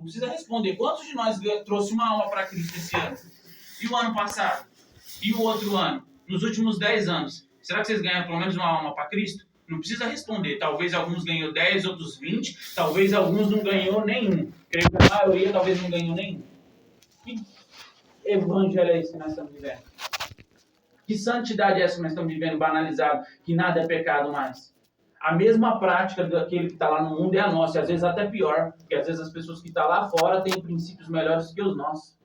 Não precisa responder. Quantos de nós trouxe uma alma para Cristo esse ano? E o ano passado? E o outro ano? Nos últimos 10 anos? Será que vocês ganharam pelo menos uma alma para Cristo? Não precisa responder. Talvez alguns ganhou 10, outros 20. Talvez alguns não ganhou nenhum. Creio que a maioria talvez não ganhou nenhum. Que evangelho é esse que nós estamos vivendo? Que santidade é essa que nós estamos vivendo, banalizado, que nada é pecado mais? A mesma prática daquele que está lá no mundo é a nossa, e às vezes até pior, porque às vezes as pessoas que estão lá fora têm princípios melhores que os nossos.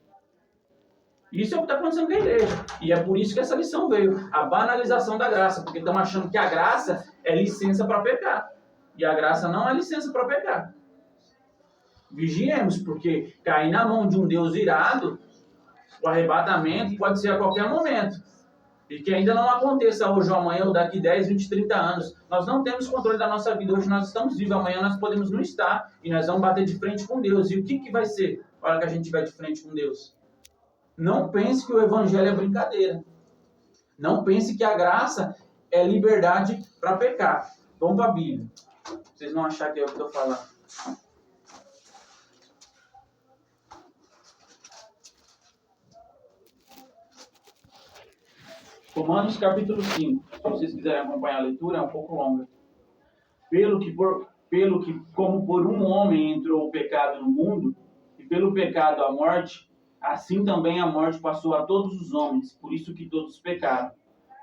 Isso é o que está acontecendo com a igreja. E é por isso que essa lição veio. A banalização da graça, porque estão achando que a graça é licença para pecar. E a graça não é licença para pecar. Vigiemos, porque cair na mão de um Deus irado, o arrebatamento pode ser a qualquer momento. E que ainda não aconteça hoje ou amanhã, ou daqui 10, 20, 30 anos. Nós não temos controle da nossa vida. Hoje nós estamos vivos, amanhã nós podemos não estar. E nós vamos bater de frente com Deus. E o que vai ser na hora que a gente estiver de frente com Deus? Não pense que o evangelho é brincadeira. Não pense que a graça é liberdade para pecar. Vamos para a Bíblia. Vocês não acharem que é o que eu estou falando. Romanos capítulo 5. Se vocês quiserem acompanhar a leitura, é um pouco longa. Pelo que como por um homem entrou o pecado no mundo, e pelo pecado a morte, assim também a morte passou a todos os homens, por isso que todos pecaram.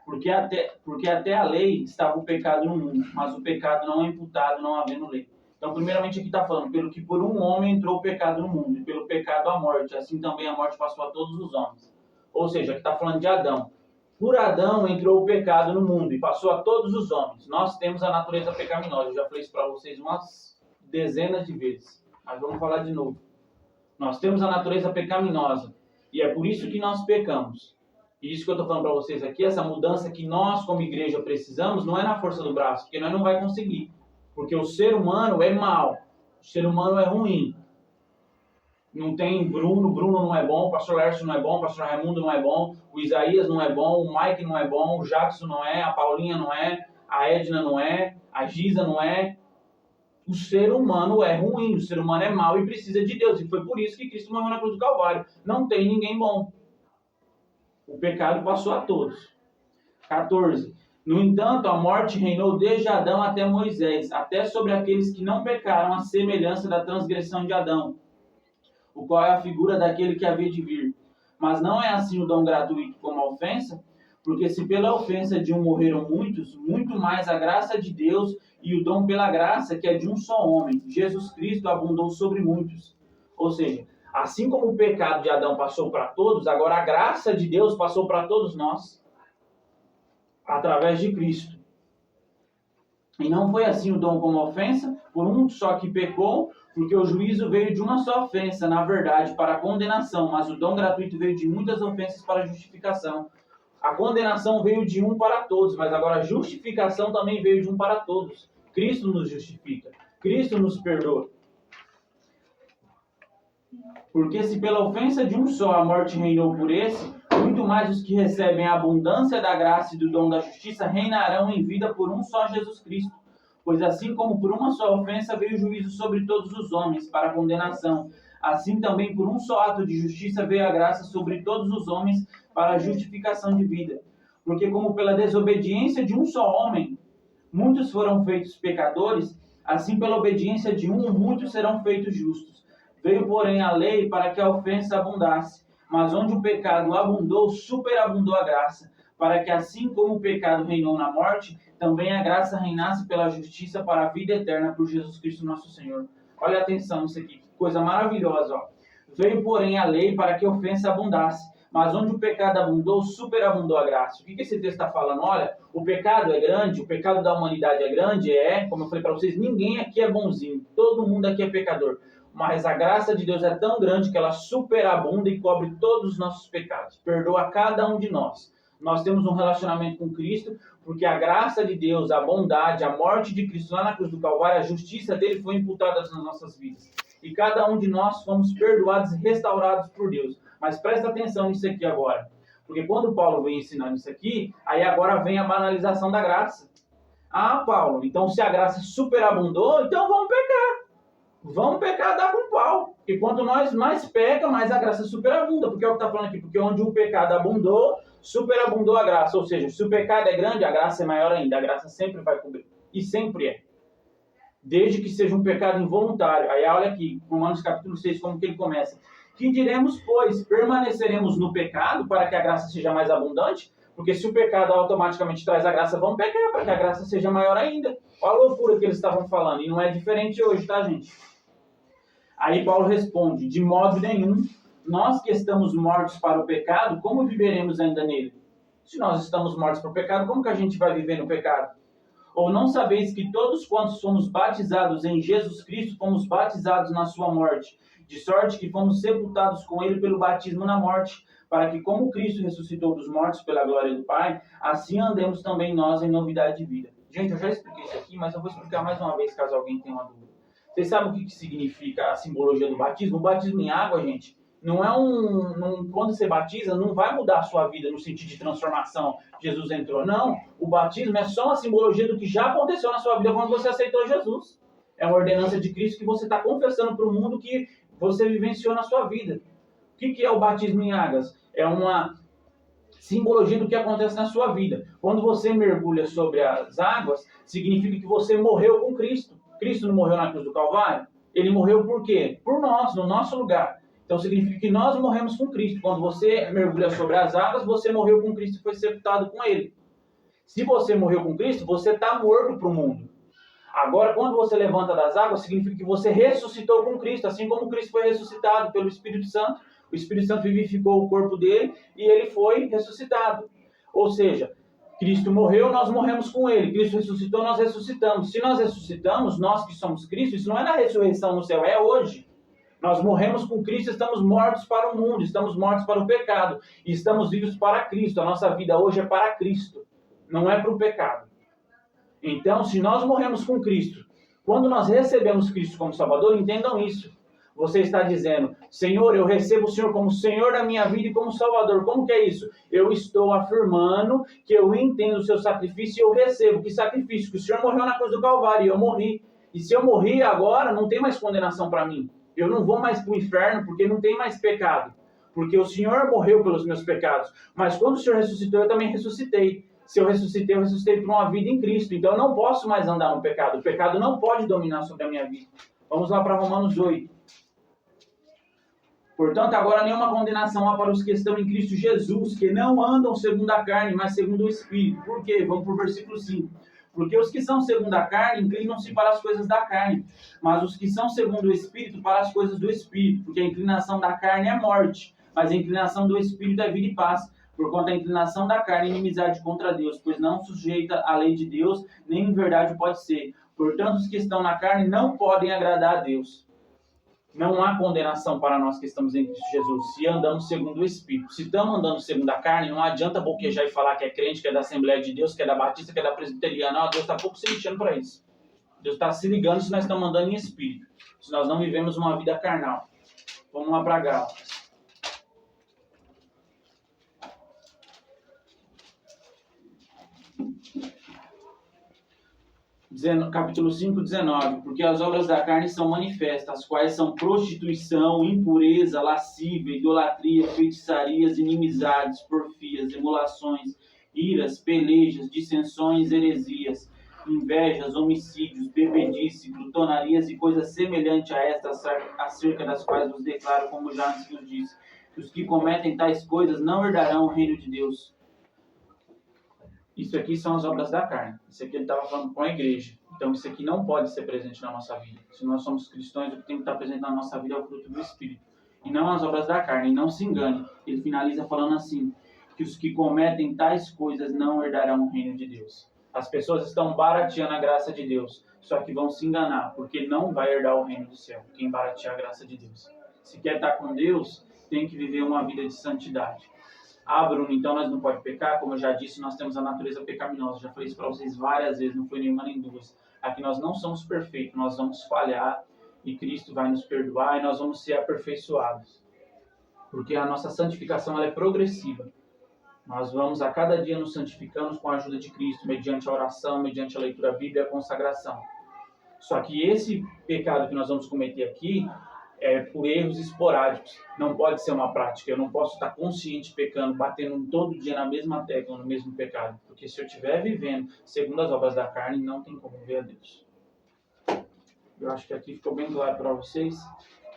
Porque até a lei estava o pecado no mundo, mas o pecado não é imputado não havendo lei. Então, primeiramente aqui está falando, pelo que por um homem entrou o pecado no mundo, e pelo pecado a morte, assim também a morte passou a todos os homens. Ou seja, aqui está falando de Adão. Por Adão entrou o pecado no mundo e passou a todos os homens. Nós temos a natureza pecaminosa. Eu já falei isso para vocês umas dezenas de vezes, mas vamos falar de novo. Nós temos a natureza pecaminosa e é por isso que nós pecamos. E isso que eu estou falando para vocês aqui, essa mudança que nós como igreja precisamos, não é na força do braço, porque nós não vamos conseguir. Porque o ser humano é mau, o ser humano é ruim. Não tem Bruno não é bom, o pastor Lércio não é bom, o pastor Raimundo não é bom, o Isaías não é bom, o Mike não é bom, o Jackson não é, a Paulinha não é, a Edna não é, a Giza não é. O ser humano é ruim, o ser humano é mau e precisa de Deus. E foi por isso que Cristo morreu na cruz do Calvário. Não tem ninguém bom. O pecado passou a todos. 14. No entanto, a morte reinou desde Adão até Moisés, até sobre aqueles que não pecaram, a semelhança da transgressão de Adão, o qual é a figura daquele que havia de vir. Mas não é assim o dom gratuito como a ofensa, porque se pela ofensa de um morreram muitos, muito mais a graça de Deus e o dom pela graça, que é de um só homem, Jesus Cristo, abundou sobre muitos. Ou seja, assim como o pecado de Adão passou para todos, agora a graça de Deus passou para todos nós, através de Cristo. E não foi assim o dom como a ofensa, por um só que pecou, porque o juízo veio de uma só ofensa, na verdade, para a condenação, mas o dom gratuito veio de muitas ofensas para a justificação. A condenação veio de um para todos, mas agora a justificação também veio de um para todos. Cristo nos justifica, Cristo nos perdoa. Porque se pela ofensa de um só a morte reinou por esse, muito mais os que recebem a abundância da graça e do dom da justiça reinarão em vida por um só Jesus Cristo. Pois assim como por uma só ofensa veio o juízo sobre todos os homens, para a condenação, assim também por um só ato de justiça veio a graça sobre todos os homens, para a justificação de vida. Porque como pela desobediência de um só homem, muitos foram feitos pecadores, assim pela obediência de um, muitos serão feitos justos. Veio, porém, a lei para que a ofensa abundasse, mas onde o pecado abundou, superabundou a graça, para que assim como o pecado reinou na morte, também a graça reinasse pela justiça para a vida eterna por Jesus Cristo nosso Senhor. Olha atenção isso aqui, que coisa maravilhosa. Ó. Veio, porém, a lei para que a ofensa abundasse, mas onde o pecado abundou, superabundou a graça. O que esse texto está falando? Olha, o pecado é grande, o pecado da humanidade é grande, como eu falei para vocês, ninguém aqui é bonzinho, todo mundo aqui é pecador. Mas a graça de Deus é tão grande que ela superabunda e cobre todos os nossos pecados. Perdoa cada um de nós. Nós temos um relacionamento com Cristo, porque a graça de Deus, a bondade, a morte de Cristo lá na cruz do Calvário, a justiça dele foi imputada nas nossas vidas. E cada um de nós fomos perdoados e restaurados por Deus. Mas presta atenção nisso aqui agora. Porque quando Paulo vem ensinando isso aqui, aí agora vem a banalização da graça. Ah, Paulo, então se a graça superabundou, então vamos pecar. vão pecar, dar com pau. Porque quanto nós mais peca, mais a graça superabunda. Porque é o que está falando aqui. Porque onde o pecado abundou, superabundou a graça. Ou seja, se o pecado é grande, a graça é maior ainda. A graça sempre vai cobrir. E sempre é. Desde que seja um pecado involuntário. Aí olha aqui, Romanos capítulo 6, como que ele começa. Que diremos, pois, permaneceremos no pecado para que a graça seja mais abundante? Porque se o pecado automaticamente traz a graça, vamos pecar para que a graça seja maior ainda. Olha a loucura que eles estavam falando. E não é diferente hoje, tá, gente? Aí Paulo responde, de modo nenhum, nós que estamos mortos para o pecado, como viveremos ainda nele? Se nós estamos mortos para o pecado, como que a gente vai viver no pecado? Ou não sabeis que todos quantos somos batizados em Jesus Cristo, fomos batizados na sua morte, de sorte que fomos sepultados com ele pelo batismo na morte, para que como Cristo ressuscitou dos mortos pela glória do Pai, assim andemos também nós em novidade de vida. Gente, eu já expliquei isso aqui, mas eu vou explicar mais uma vez, caso alguém tenha uma dúvida. Vocês sabem o que significa a simbologia do batismo? O batismo em água, gente, não é quando você batiza, não vai mudar a sua vida no sentido de transformação. Jesus entrou. Não. O batismo é só uma simbologia do que já aconteceu na sua vida quando você aceitou Jesus. É uma ordenança de Cristo que você está confessando para o mundo que você vivenciou na sua vida. O que é o batismo em águas? É uma simbologia do que acontece na sua vida. Quando você mergulha sobre as águas, significa que você morreu com Cristo. Cristo não morreu na cruz do Calvário? Ele morreu por quê? Por nós, no nosso lugar. Então significa que nós morremos com Cristo. Quando você mergulha sobre as águas, você morreu com Cristo e foi sepultado com Ele. Se você morreu com Cristo, você está morto para o mundo. Agora, quando você levanta das águas, significa que você ressuscitou com Cristo, assim como Cristo foi ressuscitado pelo Espírito Santo. O Espírito Santo vivificou o corpo dele e ele foi ressuscitado. Ou seja, Cristo morreu, nós morremos com ele. Cristo ressuscitou, nós ressuscitamos. Se nós ressuscitamos, nós que somos Cristo, isso não é na ressurreição no céu, é hoje. Nós morremos com Cristo, estamos mortos para o mundo, estamos mortos para o pecado. E estamos vivos para Cristo. A nossa vida hoje é para Cristo, não é para o pecado. Então, se nós morremos com Cristo, quando nós recebemos Cristo como Salvador, entendam isso. Você está dizendo, Senhor, eu recebo o Senhor como Senhor da minha vida e como Salvador. Como que é isso? Eu estou afirmando que eu entendo o seu sacrifício e eu recebo. Que sacrifício? Que o Senhor morreu na cruz do Calvário e eu morri. E se eu morri agora, não tem mais condenação para mim. Eu não vou mais para o inferno porque não tem mais pecado. Porque o Senhor morreu pelos meus pecados. Mas quando o Senhor ressuscitou, eu também ressuscitei. Se eu ressuscitei para uma vida em Cristo. Então eu não posso mais andar no pecado. O pecado não pode dominar sobre a minha vida. Vamos lá para Romanos 8. Portanto, agora nenhuma condenação há para os que estão em Cristo Jesus, que não andam segundo a carne, mas segundo o Espírito. Por quê? Vamos para o versículo 5. Porque os que são segundo a carne inclinam-se para as coisas da carne, mas os que são segundo o Espírito para as coisas do Espírito. Porque a inclinação da carne é morte, mas a inclinação do Espírito é vida e paz. Porquanto a inclinação da carne é inimizade contra Deus, pois não sujeita à lei de Deus, nem em verdade pode ser. Portanto, os que estão na carne não podem agradar a Deus. Não há condenação para nós que estamos em Cristo Jesus, se andamos segundo o Espírito. Se estamos andando segundo a carne, não adianta boquejar e falar que é crente, que é da Assembleia de Deus, que é da Batista, que é da Presbiteriana. Não, Deus está pouco se lixando para isso. Deus está se ligando se nós estamos andando em Espírito, se nós não vivemos uma vida carnal. Vamos lá para Gálatas. Capítulo 5, 19. Porque as obras da carne são manifestas, as quais são prostituição, impureza, lascívia, idolatria, feitiçarias, inimizades, porfias, emulações, iras, pelejas, dissensões, heresias, invejas, homicídios, bebedice, glutonarias e coisas semelhantes a estas, acerca das quais vos declaro, como já antes vos disse, que os que cometem tais coisas não herdarão o reino de Deus. Isso aqui são as obras da carne. Isso aqui ele estava falando com a igreja. Então isso aqui não pode ser presente na nossa vida. Se nós somos cristãos, o que tem que estar presente na nossa vida é o fruto do Espírito. E não as obras da carne. E não se engane. Ele finaliza falando assim, que os que cometem tais coisas não herdarão o reino de Deus. As pessoas estão barateando a graça de Deus. Só que vão se enganar, porque não vai herdar o reino do céu. Quem baratear a graça de Deus. Se quer estar com Deus, tem que viver uma vida de santidade. Ah, Bruno, então nós não podemos pecar? Como eu já disse, nós temos a natureza pecaminosa. Já falei isso para vocês várias vezes, não foi nenhuma nem duas. Aqui nós não somos perfeitos, nós vamos falhar e Cristo vai nos perdoar e nós vamos ser aperfeiçoados. Porque a nossa santificação ela é progressiva. Nós vamos a cada dia nos santificando com a ajuda de Cristo, mediante a oração, mediante a leitura bíblica e a consagração. Só que esse pecado que nós vamos cometer aqui é por erros esporádicos. Não pode ser uma prática. Eu não posso estar consciente pecando, batendo todo dia na mesma tecla, no mesmo pecado. Porque se eu estiver vivendo segundo as obras da carne, não tem como ver a Deus. Eu acho que aqui ficou bem claro para vocês,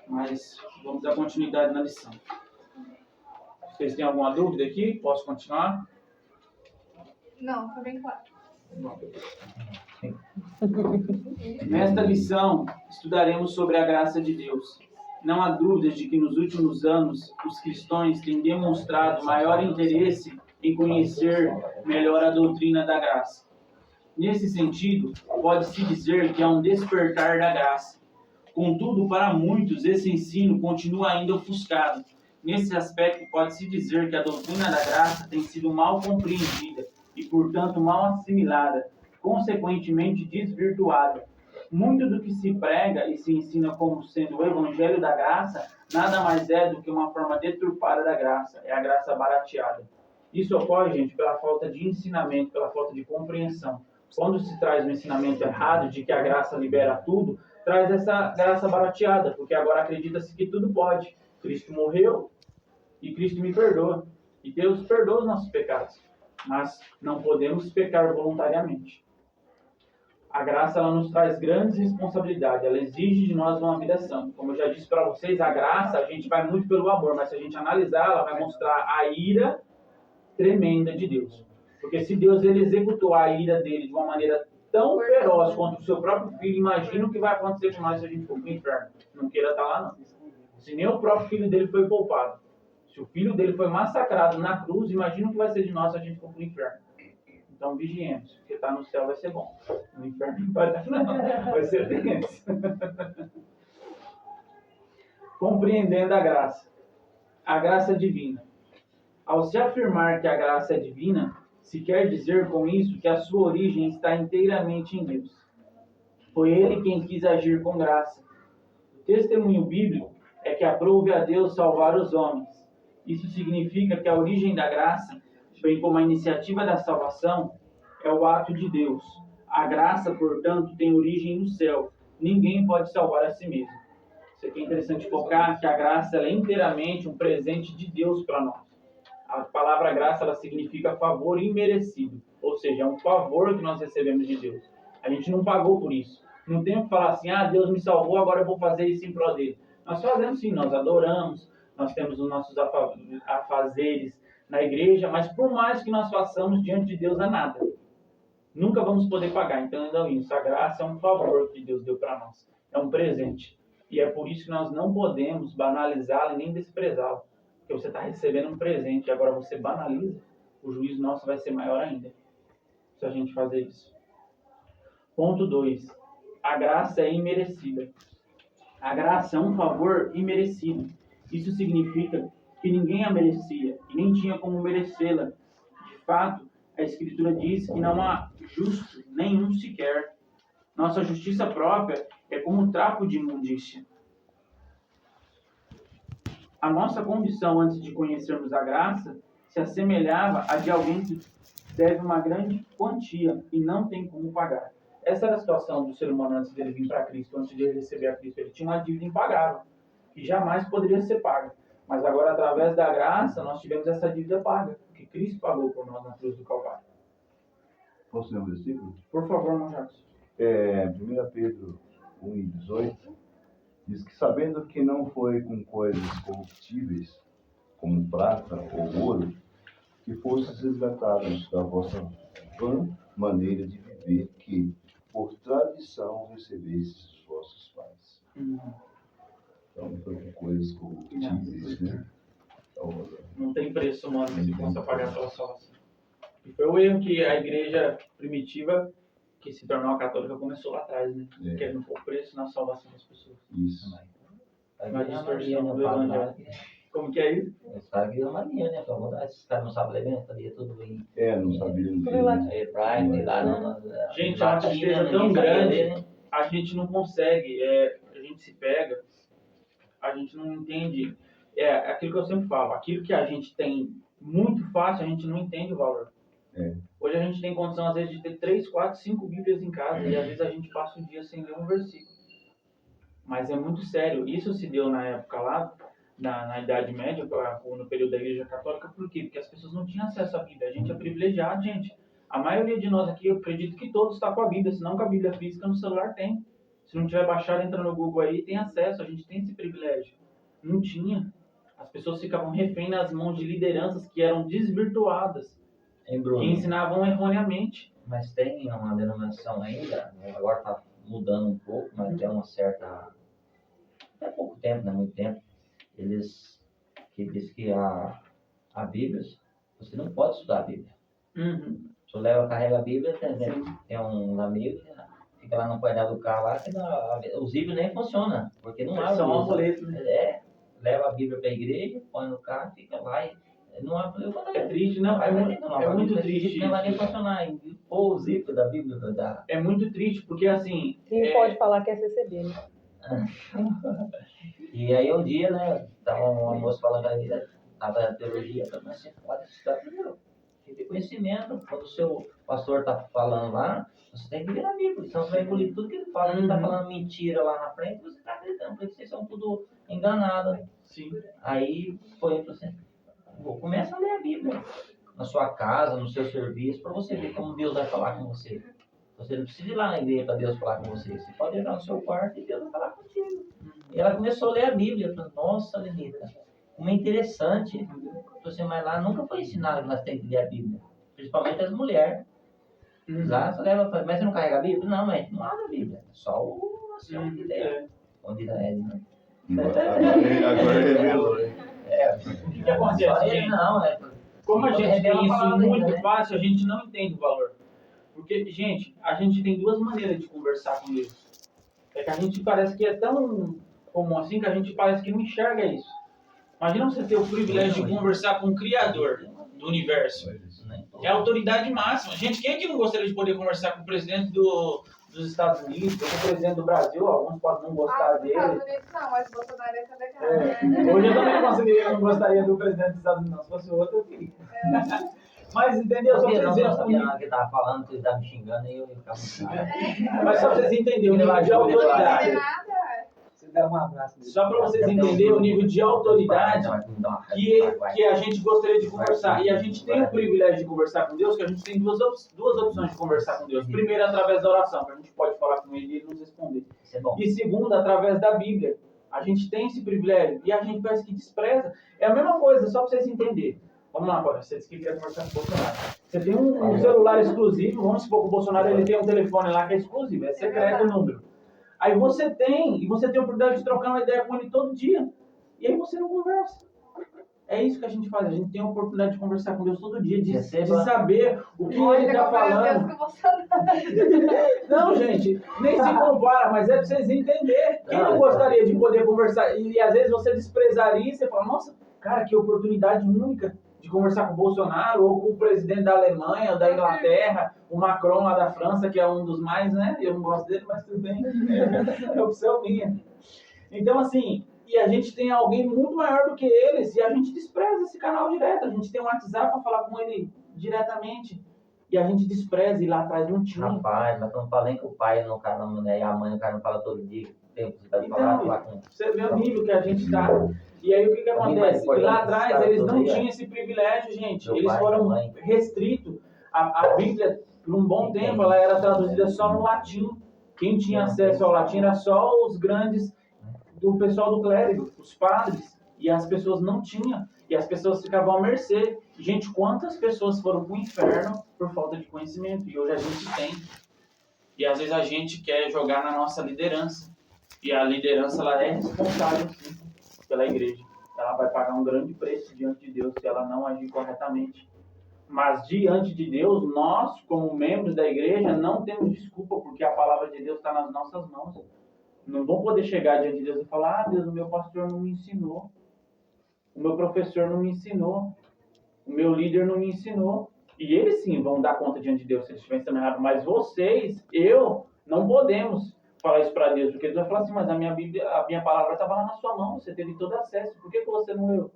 mas vamos dar continuidade na lição. Vocês têm alguma dúvida aqui? Posso continuar? Não, tá bem claro. Nesta lição, estudaremos sobre a graça de Deus. Não há dúvidas de que nos últimos anos os cristãos têm demonstrado maior interesse em conhecer melhor a doutrina da graça. Nesse sentido, pode-se dizer que há um despertar da graça. Contudo, para muitos, esse ensino continua ainda ofuscado. Nesse aspecto, pode-se dizer que a doutrina da graça tem sido mal compreendida e, portanto, mal assimilada, consequentemente desvirtuada. Muito do que se prega e se ensina como sendo o evangelho da graça, nada mais é do que uma forma deturpada da graça, é a graça barateada. Isso ocorre, gente, pela falta de ensinamento, pela falta de compreensão. Quando se traz um ensinamento errado de que a graça libera tudo, traz essa graça barateada, porque agora acredita-se que tudo pode. Cristo morreu e Cristo me perdoa. E Deus perdoa os nossos pecados, mas não podemos pecar voluntariamente. A graça ela nos traz grandes responsabilidades, ela exige de nós uma vida santa. Como eu já disse para vocês, a graça a gente vai muito pelo amor, mas se a gente analisar, ela vai mostrar a ira tremenda de Deus. Porque se Deus ele executou a ira dele de uma maneira tão feroz contra o seu próprio filho, imagina o que vai acontecer com nós se a gente for para o inferno. Não queira estar lá, não. Se nem o próprio filho dele foi poupado, se o filho dele foi massacrado na cruz, imagina o que vai ser de nós se a gente for para o inferno. Então vigiemos, porque estar no céu vai ser bom. No inferno não vai dar, não. Vai ser tenso. Compreendendo a graça. A graça divina. Ao se afirmar que a graça é divina, se quer dizer com isso que a sua origem está inteiramente em Deus. Foi Ele quem quis agir com graça. O testemunho bíblico é que aprove a Deus salvar os homens. Isso significa que a origem da graça, bem como a iniciativa da salvação, é o ato de Deus. A graça, portanto, tem origem no céu. Ninguém pode salvar a si mesmo. Isso aqui é interessante focar que a graça ela é inteiramente um presente de Deus para nós. A palavra graça ela significa favor imerecido, ou seja, é um favor que nós recebemos de Deus. A gente não pagou por isso. Não tem que falar assim, Deus me salvou, agora eu vou fazer isso em prol dele. Nós fazemos sim, nós adoramos, nós temos os nossos afazeres na igreja, mas por mais que nós façamos diante de Deus é nada. Nunca vamos poder pagar. Então, isso, a graça é um favor que Deus deu para nós. É um presente. E é por isso que nós não podemos banalizá-lo e nem desprezá-lo. Porque você está recebendo um presente e agora você banaliza, o juízo nosso vai ser maior ainda. Se a gente fazer isso. Ponto 2. A graça é imerecida. A graça é um favor imerecido. Isso significa que ninguém a merecia e nem tinha como merecê-la. De fato, a Escritura diz que não há justo nenhum sequer. Nossa justiça própria é como um trapo de imundícia. A nossa condição antes de conhecermos a graça se assemelhava a de alguém que deve uma grande quantia e não tem como pagar. Essa era a situação do ser humano antes dele vir para Cristo, antes de ele receber a Cristo. Ele tinha uma dívida impagável, que jamais poderia ser paga. Mas agora, através da graça, nós tivemos essa dívida paga, que Cristo pagou por nós na cruz do Calvário. Posso ler um versículo? Por favor, irmão Jacques. 1 Pedro 1:18 diz que sabendo que não foi com coisas corruptíveis, como prata ou ouro, que fostes resgatados da vossa vã maneira de viver que, por tradição, recebestes dos vossos pais. Então, não foi com coisas corruptíveis, né? Então, não tem preço humano que se possa pagar pela salvação. E foi o erro que a igreja primitiva, que se tornou a católica, começou lá atrás, né? Querendo pôr preço na salvação das pessoas. Isso. Na distorção do evangelho. Como que é isso? Os caras viram Maria, né? Esses caras não sabem ler, sabia tudo bem. Não sabia. Hebraico, lá gente, é uma tristeza tão grande, a gente não consegue, a gente se pega, a gente não entende. É aquilo que eu sempre falo, aquilo que a gente tem muito fácil, a gente não entende o valor. Hoje a gente tem condição, às vezes, de ter 3, 4, 5 Bíblias em casa e às vezes a gente passa o dia sem ler um versículo. Mas é muito sério. Isso se deu na época lá, na Idade Média, no período da Igreja Católica. Por quê? Porque as pessoas não tinham acesso à Bíblia. A gente é privilegiado, gente. A maioria de nós aqui, eu acredito que todos está com a Bíblia, senão com a Bíblia física no celular tem. Se não tiver baixado, entra no Google aí, tem acesso. A gente tem esse privilégio. Não tinha. As pessoas ficavam refém nas mãos de lideranças que eram desvirtuadas, Hein, Bruno? que ensinavam erroneamente. Mas tem uma denominação ainda, né, agora está mudando um pouco, mas tem uma certa... Até pouco tempo, não é muito tempo, eles que diz que a Bíblia, você não pode estudar a Bíblia. Uhum. Você carrega a Bíblia, tem um amigo, fica lá no painel do carro lá, que os livros nem funcionam, porque não abre. São amuletos, né? Leva a Bíblia para a igreja, põe no carro, fica lá e não abre. É triste, não? É muito triste. Não vai nem funcionar. Pô, os livros da Bíblia É muito triste, porque assim... Quem pode falar que é CCB, né? E aí um dia, né, tava uma moça falando ali, tava na teologia, mas você pode estudar primeiro. Tem que ter conhecimento. Quando o seu pastor tá falando lá, você tem que ler a Bíblia, senão você vai engolir tudo que ele fala. Ele tá falando mentira lá na frente, você tá acreditando, porque vocês são tudo enganados. Sim. Aí foi para você, começa a ler a Bíblia na sua casa, no seu serviço, para você ver como Deus vai falar com você. Você não precisa ir lá na igreja para Deus falar com você. Você pode entrar no seu quarto e Deus vai falar contigo. E ela começou a ler a Bíblia. Falei, nossa, Lenita, como é interessante. Você, mas lá nunca foi ensinado que nós temos que ler a Bíblia. Principalmente as mulheres. Lá só leva, mas você não carrega a Bíblia? Não, mas não abre a Bíblia. Só o ancião que lê. Onde é, né? Agora revelou. O que acontece, gente? Não, Como a gente tem isso palavra muito ainda, né? fácil, a gente não entende o valor. Porque, gente, a gente tem duas maneiras de conversar com Deus. É que a gente parece que é tão comum assim que a gente parece que não enxerga isso. Imagina você ter o privilégio de conversar com o Criador do universo. É a autoridade máxima. Gente, quem é que não gostaria de poder conversar com o presidente dos Estados Unidos, com o presidente do Brasil? Alguns podem não gostar Dos dele. Estados Unidos não, mas Bolsonaro é legal, né? Hoje eu também não gostaria do presidente dos Estados Unidos. Se fosse outro, eu queria. Mas entendeu? Só pra vocês Eu não sabia verem. nada que ele estava falando, que ele estava me xingando e eu ficava muito. Mas só pra vocês entenderem o nível de Não autoridade. tem nada. Você dá um abraço. Só para vocês entenderem o nível de autoridade que a gente gostaria de conversar. E a gente tem o privilégio de conversar com Deus, que a gente tem duas opções de conversar com Deus. Primeiro, através da oração, que a gente pode falar com Ele e Ele nos responder. Isso é bom. E segundo, através da Bíblia. A gente tem esse privilégio e a gente parece que despreza. É a mesma coisa, só para vocês entenderem. Vamos lá, agora. Vocês que querem conversar com o Bolsonaro. Você tem um celular exclusivo, vamos supor que o Bolsonaro ele tem um telefone lá que é exclusivo, é secreto o número. Aí você tem a oportunidade de trocar uma ideia com ele todo dia. E aí você não conversa. É isso que a gente faz. A gente tem a oportunidade de conversar com Deus todo dia, de saber o que ele está falando. Não, gente, nem se compara, mas é para vocês entenderem. Quem não gostaria de poder conversar? E às vezes você desprezaria e você fala, nossa, cara, que oportunidade única de conversar com o Bolsonaro ou com o presidente da Alemanha, ou da Inglaterra, o Macron lá da França, que é um dos mais, né? Eu não gosto dele, mas tudo bem. É opção minha. Então, assim, e a gente tem alguém muito maior do que eles e a gente despreza esse canal direto. A gente tem um WhatsApp para falar com ele diretamente. E a gente despreza e lá atrás não tinha. Rapaz, mas não fala nem com o pai, no cara, né? E a mãe, o cara não fala todo dia. Tem possibilidade de falar com... Você vê o nível que a gente está. E aí o que acontece? E lá atrás eles não tinham esse privilégio, gente. Eles foram restritos. A Bíblia, por um bom tempo, ela era traduzida só no latim. Quem tinha acesso ao latim era só os grandes do pessoal do clérigo, os padres. E as pessoas não tinham. E as pessoas ficavam à mercê. Gente, quantas pessoas foram para o inferno por falta de conhecimento? E hoje a gente tem. E às vezes a gente quer jogar na nossa liderança. E a liderança, ela é responsável, sim, pela igreja. Ela vai pagar um grande preço diante de Deus se ela não agir corretamente. Mas diante de Deus, nós, como membros da igreja, não temos desculpa, porque a palavra de Deus está nas nossas mãos. Não vão poder chegar diante de Deus e falar, Deus, o meu pastor não me ensinou. O meu professor não me ensinou. O meu líder não me ensinou. E eles sim vão dar conta diante de Deus se eles estiverem ensinando errado. Mas vocês, eu, não podemos falar isso para Deus, porque Deus vai falar assim, mas a minha palavra estava lá na sua mão, você teve todo acesso, por que você não leu?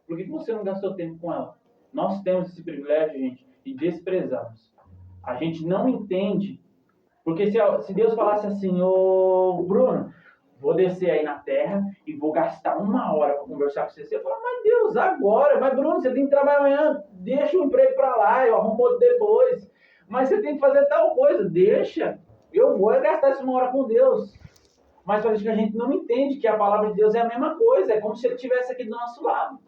Por que você não gastou tempo com ela? Nós temos esse privilégio, gente, e desprezamos. A gente não entende. Porque se Deus falasse assim, ô Bruno, vou descer aí na terra e vou gastar 1 hora para conversar com você. Você fala, mas Deus, agora. Mas Bruno, você tem que trabalhar amanhã. Deixa o emprego para lá, eu arrumo outro depois. Mas você tem que fazer tal coisa. Deixa. Eu vou gastar essa 1 hora com Deus. Mas parece que a gente não entende que a palavra de Deus é a mesma coisa. É como se ele estivesse aqui do nosso lado.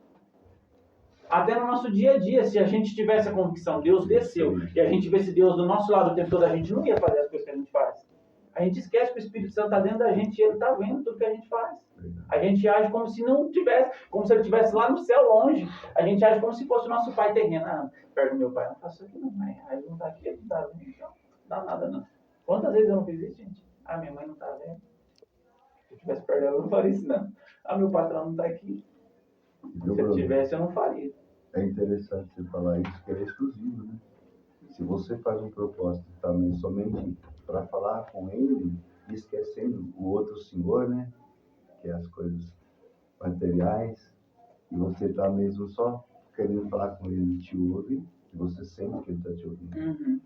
Até no nosso dia a dia, se a gente tivesse a convicção, Deus desceu, e a gente visse Deus do nosso lado o tempo todo, a gente não ia fazer as coisas que a gente faz. A gente esquece que o Espírito Santo está dentro da gente e ele está vendo tudo que a gente faz. A gente age como se não tivesse, como se ele estivesse lá no céu longe. A gente age como se fosse o nosso pai terreno. Ah, perto do meu pai, não faço isso aqui não. Aí ele não está aqui, ele não está vendo, então não dá nada não. Quantas vezes eu não fiz isso, gente? Ah, minha mãe não está vendo. Se eu tivesse perto dela, eu não faria isso não. Ah, meu patrão não está aqui. Se eu tivesse, eu não faria. É interessante você falar isso, que ele é exclusivo, né? Se você faz um propósito também somente para falar com ele, esquecendo o outro senhor, né? Que é as coisas materiais, e você está mesmo só querendo falar com ele, te ouve, e você sente que ele está te ouvindo. Uhum.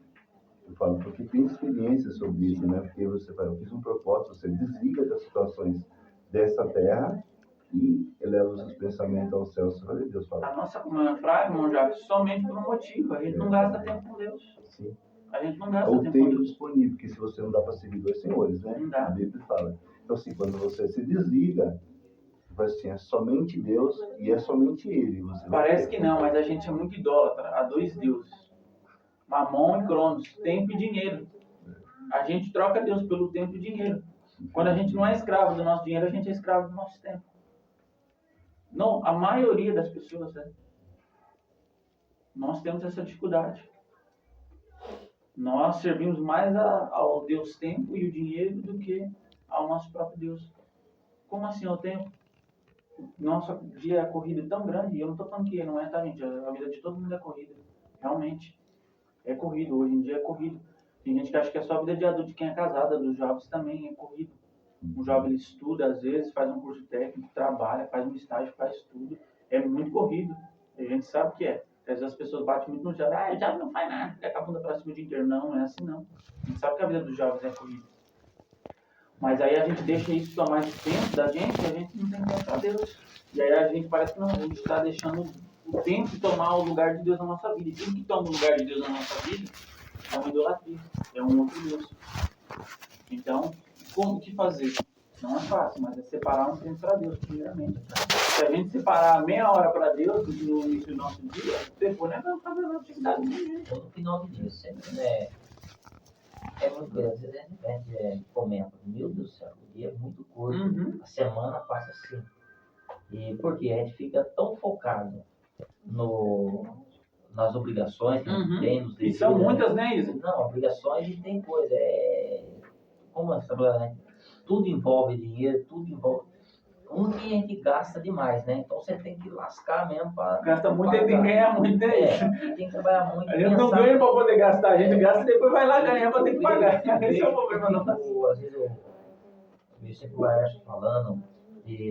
Eu falo, porque tem experiência sobre isso, né? Porque você fala, eu fiz um propósito, você desliga das situações dessa terra e eleva os seus pensamentos ao céu. Você fala, Deus fala. A nossa frase, irmão Jacques, somente por um motivo. A gente não gasta tempo com Deus. Sim. A gente não gasta O tempo com tempo Deus. disponível, porque se você não dá para servir 2 senhores, né? Não dá. A Bíblia fala. Então, assim, quando você se desliga, assim, é somente Deus e é somente Ele. Você Parece que não, mas a gente é muito idólatra a 2 deuses. Mamon e Cronos, tempo e dinheiro. A gente troca Deus pelo tempo e dinheiro. Quando a gente não é escravo do nosso dinheiro, a gente é escravo do nosso tempo. Não, a maioria das pessoas, né? Nós temos essa dificuldade. Nós servimos mais ao Deus tempo e o dinheiro do que ao nosso próprio Deus. Como assim ao tempo? Nosso dia é corrida tão grande, e eu não estou falando que não é, tá, gente? A vida de todo mundo é corrida. Realmente. É corrido, hoje em dia é corrido. Tem gente que acha que é só a vida de adulto de quem é casada, dos jovens também é corrido. Um jovem ele estuda, às vezes, faz um curso técnico, trabalha, faz um estágio, faz tudo. É muito corrido. A gente sabe que é. Às vezes as pessoas batem muito no jovem. Ah, o jovem não faz nada, fica com a bunda pra cima o dia inteiro. Não, não é assim não. A gente sabe que a vida dos jovens é corrida. Mas aí a gente deixa isso tomar esse tempo da gente e a gente não tem tempo pra Deus. E aí a gente parece que não, a gente está deixando o tempo de tomar o lugar de Deus na nossa vida. E tudo que toma o lugar de Deus na nossa vida é uma idolatria, é um outro Deus. Então, como que fazer? Não é fácil, mas é separar um tempo para Deus, primeiramente. Se a gente separar meia hora para Deus no início do nosso dia, depois não vai fazer a atividade nenhuma. No final do dia, sempre, né? É muito grande. Às vezes a gente comenta, meu Deus do céu, o dia é muito curto, Uhum. a semana passa assim. E porque a gente fica tão focado nas obrigações que a gente tem, nos E deveres. são muitas, né, Isa? Não, obrigações e tem coisa. Como você está falando, né? Tudo envolve dinheiro, tudo envolve. Um que a gente gasta demais, né? Então você tem que lascar mesmo para. Gasta muito e tem que ganhar muito, né? Tem que trabalhar muito. A gente não ganha para poder gastar, a gente gasta e depois vai lá ganhar para ter que pagar. Esse é o problema, não. Às vezes eu vejo sempre o Laércio falando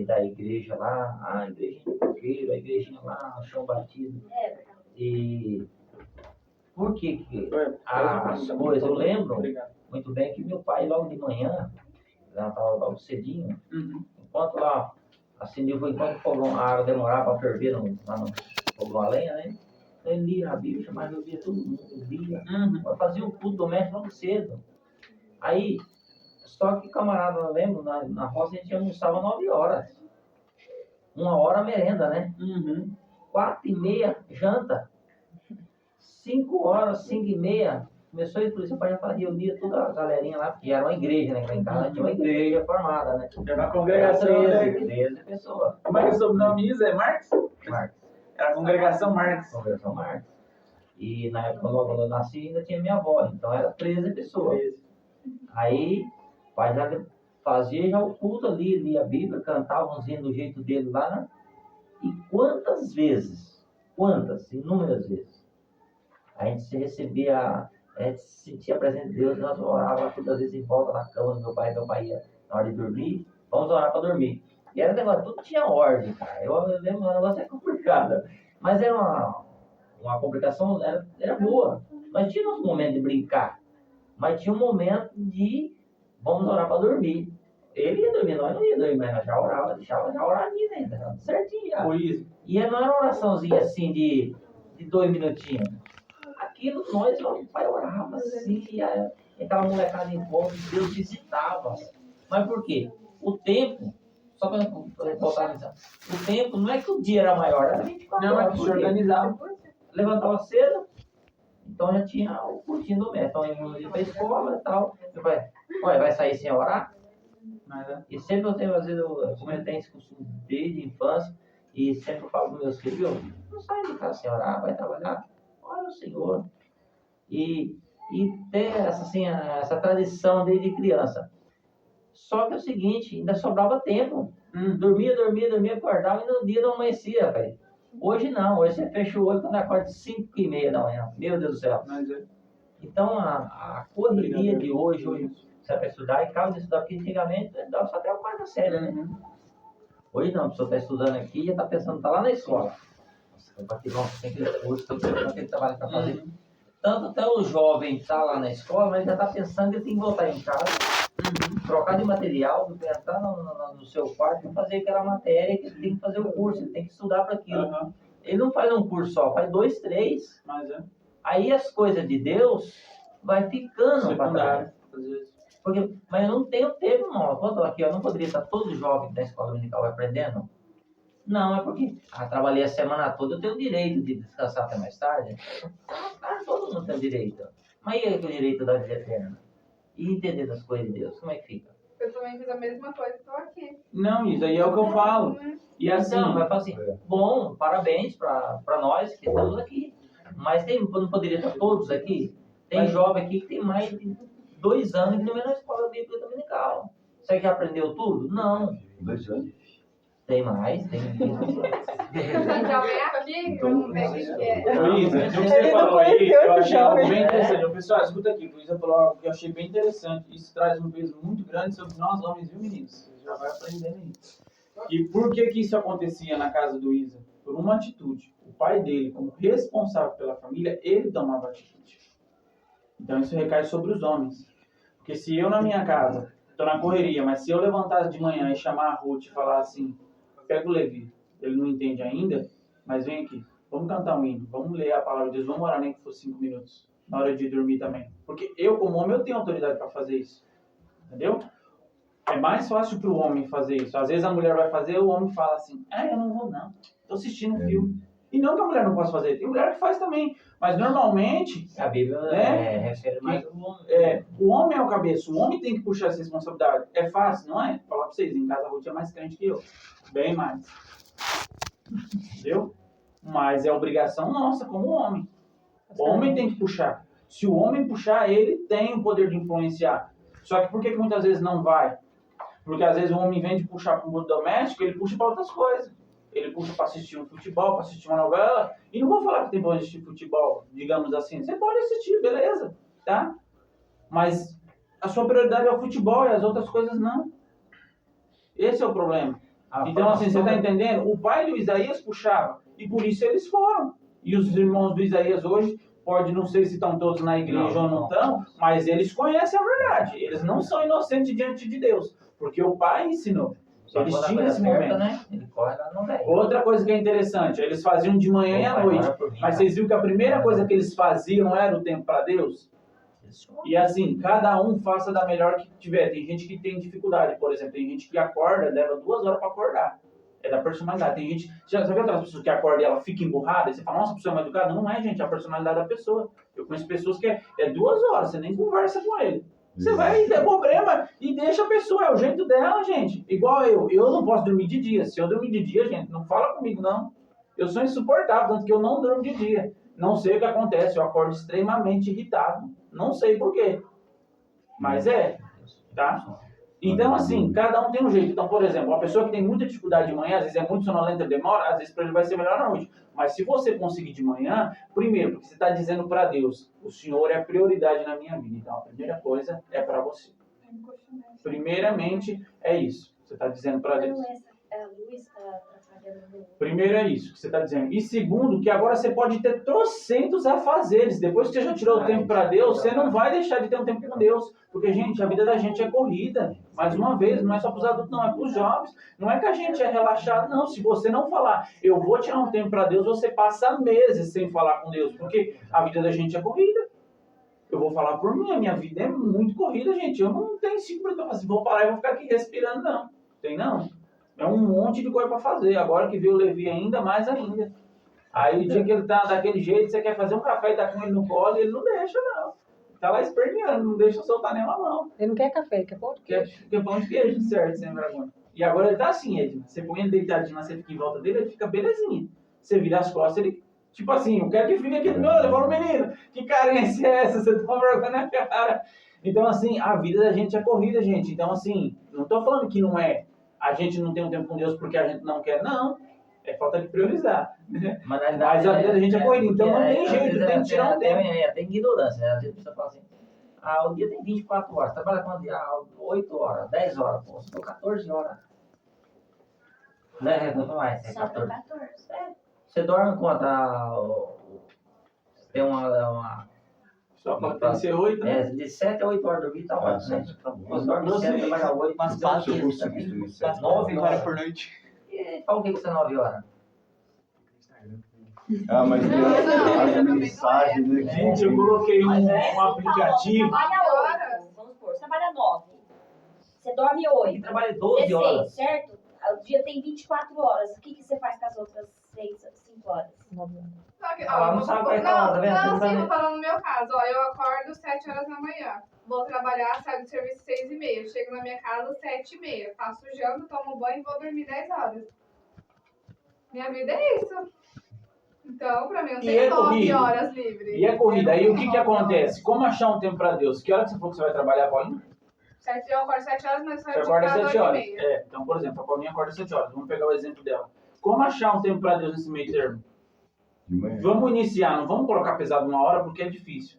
da igreja lá, a igreja inteira, a igrejinha lá, no chão batido. E por que as coisas, eu lembro muito bem que meu pai logo de manhã, já estava logo cedinho, enquanto lá acendia, enquanto o fogão, a água demorava para ferver lá no fogão a lenha, né? Então ele lia a Bíblia, chamava, eu via todo mundo, lia, fazia o culto doméstico logo cedo. Aí, só que camarada, eu lembro, na roça a gente almoçava 9 horas. 1 hora merenda, né? 4h30, janta. 5 horas, 5h30, começou a inclusive para reunir toda a galerinha lá, porque era uma igreja, né? Que lá em casa tinha uma igreja formada, né? Era uma congregação, 13 pessoas. Como é que é o sobrenome, Isa? É Marx? Marcos. Era a congregação Marx. Congregação Marcos. E na época, logo quando eu nasci, ainda tinha minha avó, então era 13 pessoas. Aí, o pai já fazia já o culto ali, lia a Bíblia, cantava uns hinos do jeito dele lá, né? E quantas vezes, inúmeras vezes, a gente se recebia, a gente sentia a presença de Deus, nós orávamos todas as vezes em volta na cama do meu pai ia na hora de dormir, vamos orar para dormir. E era um negócio, tudo tinha ordem, cara. Eu lembro, o negócio é complicado, mas era uma complicação, era boa. Nós tínhamos um momento de brincar, mas tinha um momento de vamos orar para dormir. Ele ia dormir, nós não ia dormir, mas nós já orava, deixava já oradinho ainda, tá tudo certinho já. Foi. E não era uma oraçãozinha assim de 2 minutinhos. Aquilo nós, o pai orava assim, e aquela molecada em volta, Deus visitava. Mas por quê? O tempo, só para voltar a dizer, o tempo não é que o dia era maior, era 24 Não, é horas. que se por dia. organizava. Levantava cedo, então já tinha o curtinho do mês. Então eu ia para a escola e tal. Meu pai, olha, vai sair sem orar? Mas, é. E sempre eu tenho, às vezes, como eu tenho esse costume desde a infância, e sempre eu falo para meus filhos, viu, não sai de casa sem orar, vai trabalhar, ora o Senhor. E ter essa, assim, essa tradição desde criança. Só que é o seguinte, ainda sobrava tempo. Dormia, acordava e no dia não amanhecia, velho. Hoje não, hoje você fecha o olho quando acorda 5h30 da manhã. Meu Deus do céu. Mas é. Então a correria de hoje você vai estudar e acaba de estudar, porque antigamente dava só até o quarto série, né? Hoje não, a pessoa está estudando aqui e já está pensando, está lá na escola. Nossa, tem que curso, tem aquele trabalho para fazer. Tanto até o jovem está lá na escola, mas já está pensando que ele tem que voltar em casa, trocar de material, entrar no seu quarto e fazer aquela matéria que ele tem que fazer o curso, ele tem que estudar para aquilo. Ele não faz um curso só, faz 2, 3. Mas é. Aí as coisas de Deus vai ficando para trás. Mas eu não tenho tempo, não. Quando aqui eu não poderia estar todo jovem da escola dominical aprendendo. Não, é porque trabalhei a semana toda, eu tenho o direito de descansar até mais tarde. Todo mundo tem o direito. Mas e aí com o direito da vida eterna? E entender das coisas de Deus, como é que fica? Eu também fiz a mesma coisa, estou aqui. Não, isso aí é o que eu falo. E assim, Então, vai falar assim, bom, parabéns para nós que estamos aqui. Mas não poderia estar todos aqui? Tem jovem aqui que tem mais de 2 anos que não vem na escola bíblica dominical. Você já aprendeu tudo? Não. 2 anos. Tem mais, tem. Já vem aqui, eu não sei o que é. Luísa, o que você falou aí, eu achei algo bem interessante. Pessoal, escuta aqui, Luísa falou algo que eu achei bem interessante. Isso traz um peso muito grande sobre nós homens, viu, meninos? Você já vai aprendendo aí. E por que isso acontecia na casa do Isa? Por uma atitude. O pai dele, como responsável pela família, ele tomava atitude. Então isso recai sobre os homens. Porque se eu na minha casa, estou na correria, mas se eu levantasse de manhã e chamar a Ruth e falar assim, pega o Levi, ele não entende ainda, mas vem aqui, vamos cantar um hino, vamos ler a palavra de Deus, vamos orar nem que fosse 5 minutos, na hora de dormir também. Porque eu, como homem, eu tenho autoridade para fazer isso. Entendeu? É mais fácil para o homem fazer isso. Às vezes a mulher vai fazer, o homem fala assim, eu não vou não, estou assistindo um filme. E não que a mulher não possa fazer, tem mulher que faz também. Mas normalmente... A Bíblia refere mais ao homem. O homem é o cabeça, o homem tem que puxar essa responsabilidade. É fácil, não é? Falar para vocês, em casa a Ruth é mais crente que eu. Bem mais. Entendeu? Mas é obrigação nossa como homem. O homem tem que puxar. Se o homem puxar, ele tem o poder de influenciar. Só que por que muitas vezes não vai? Porque às vezes o homem vem de puxar para o mundo doméstico, ele puxa para outras coisas. Ele puxa para assistir um futebol, para assistir uma novela. E não vou falar que tem para assistir futebol, digamos assim. Você pode assistir, beleza, tá? Mas a sua prioridade é o futebol e as outras coisas não. Esse é o problema. Então, assim, você está entendendo? O pai do Isaías puxava. E por isso eles foram. E os irmãos do Isaías hoje, pode não sei se estão todos na igreja ou não estão, mas eles conhecem a verdade. Eles não são inocentes diante de Deus. Porque o pai ensinou. Eles tinham esse momento. Né? Ele corre lá no velho. Outra coisa que é interessante, eles faziam de manhã e à noite. Mas vocês viram que a primeira coisa que eles faziam era o tempo para Deus? E assim, cada um faça da melhor que tiver. Tem gente que tem dificuldade, por exemplo. Tem gente que acorda, leva 2 horas para acordar. É da personalidade. Tem gente... Já viu aquelas pessoas que acordam e ela fica emburrada? E você fala, nossa, a pessoa é mais educada? Não é, gente. É a personalidade da pessoa. Eu conheço pessoas que é 2 horas, você nem conversa com ele. Você vai ter problema e deixa a pessoa, é o jeito dela, gente. Igual eu não posso dormir de dia. Se eu dormir de dia, gente, não fala comigo, não. Eu sou insuportável, tanto que eu não durmo de dia. Não sei o que acontece, eu acordo extremamente irritado. Não sei por quê. Mas tá? Então, assim, cada um tem um jeito. Então, por exemplo, uma pessoa que tem muita dificuldade de manhã, às vezes é muito sonolenta, demora, às vezes para ele vai ser melhor na noite. Mas se você conseguir de manhã, primeiro, porque você está dizendo para Deus, o Senhor é a prioridade na minha vida. Então, a primeira coisa é para você. Primeiramente, é isso. Você está dizendo para Deus. A Luísa está atrapalhando Primeiro é isso que você está dizendo. E segundo, que agora você pode ter trocentos afazeres. Depois que você já tirou o tempo para Deus, você não vai deixar de ter um tempo com Deus. Porque, gente, a vida da gente é corrida. Mais uma vez, não é só para os adultos, não. É para os jovens. Não é que a gente é relaxado, não. Se você não falar, eu vou tirar um tempo para Deus, você passa meses sem falar com Deus. Porque a vida da gente é corrida. Eu vou falar por mim, a minha vida é muito corrida, gente. Eu não tenho 5 minutos assim, vou parar e vou ficar aqui respirando, não. Tem não. É um monte de coisa para fazer. Agora que veio o Levi ainda, mais ainda. Aí o dia que ele tá daquele jeito, você quer fazer um café e tá com ele no colo, ele não deixa, não. Tá lá esperneando, não deixa soltar nem uma mão. Ele não quer café, ele quer pão de queijo. Quer pão de queijo, certo, sem vergonha. E agora ele tá assim, Edna. Você põe ele deitadinho lá, você fica em volta dele, ele fica belezinha. Você vira as costas, ele... Tipo assim, eu quero que fique aqui do meu lado. Eu falo, menino, que carência é essa? Você toma vergonha na cara. Então, assim, a vida da gente é corrida, gente. Então, assim, não tô falando que não é. A gente não tem um tempo com Deus porque a gente não quer, não. É falta de priorizar. Mas a vida da gente é corrida, então não tem jeito, tem que tirar um tempo. Tem ignorância, né? Às vezes a pessoa fala assim, o dia tem 24 horas, trabalha quanto dia? 8 horas, 10 horas, pô, você tem 14 horas. Né? Não mais, é Só por 14. 14. Você dorme quanto? Tem uma Só para ser 8, né? de 7 a 8 horas dormir, tá ótimo, né? Tá bom. Você dorme 7, trabalha 8, mas Mas se eu conseguisse dormir 7 9 horas por noite. E fala o que você é 9 horas? mas tem as mensagens, né? Gente, eu coloquei um aplicativo. Trabalha 8, vamos supor, você trabalha 9. Você dorme Quem 8. trabalha 12 horas. 16, certo? O dia tem 24 horas. O que você faz com as outras 5 horas? Só que, Ah, não sabe qual é que ela tá vendo? não, Tá sim, vendo? vou falar no meu caso. Ó, eu acordo 7 horas da manhã. Vou trabalhar, saio do serviço 6h30. Chego na minha casa 7h30. Faço janta, tomo banho e vou dormir 10 horas. Minha vida é isso. Então, pra mim, não E tem é 9 corrida. horas livre. E a corrida. Aí o que acontece? Como achar um tempo para Deus? Que hora que você falou que você vai trabalhar, Paulinho? Eu acordo 7 horas, mas Você saio de acorda casa 7 horas. 8h30. É, então, por exemplo, a Paulinha acorda 7 horas. Vamos pegar o exemplo dela. Como achar um tempo para Deus nesse meio termo? De manhã. Vamos iniciar, não vamos colocar pesado 1 hora porque é difícil.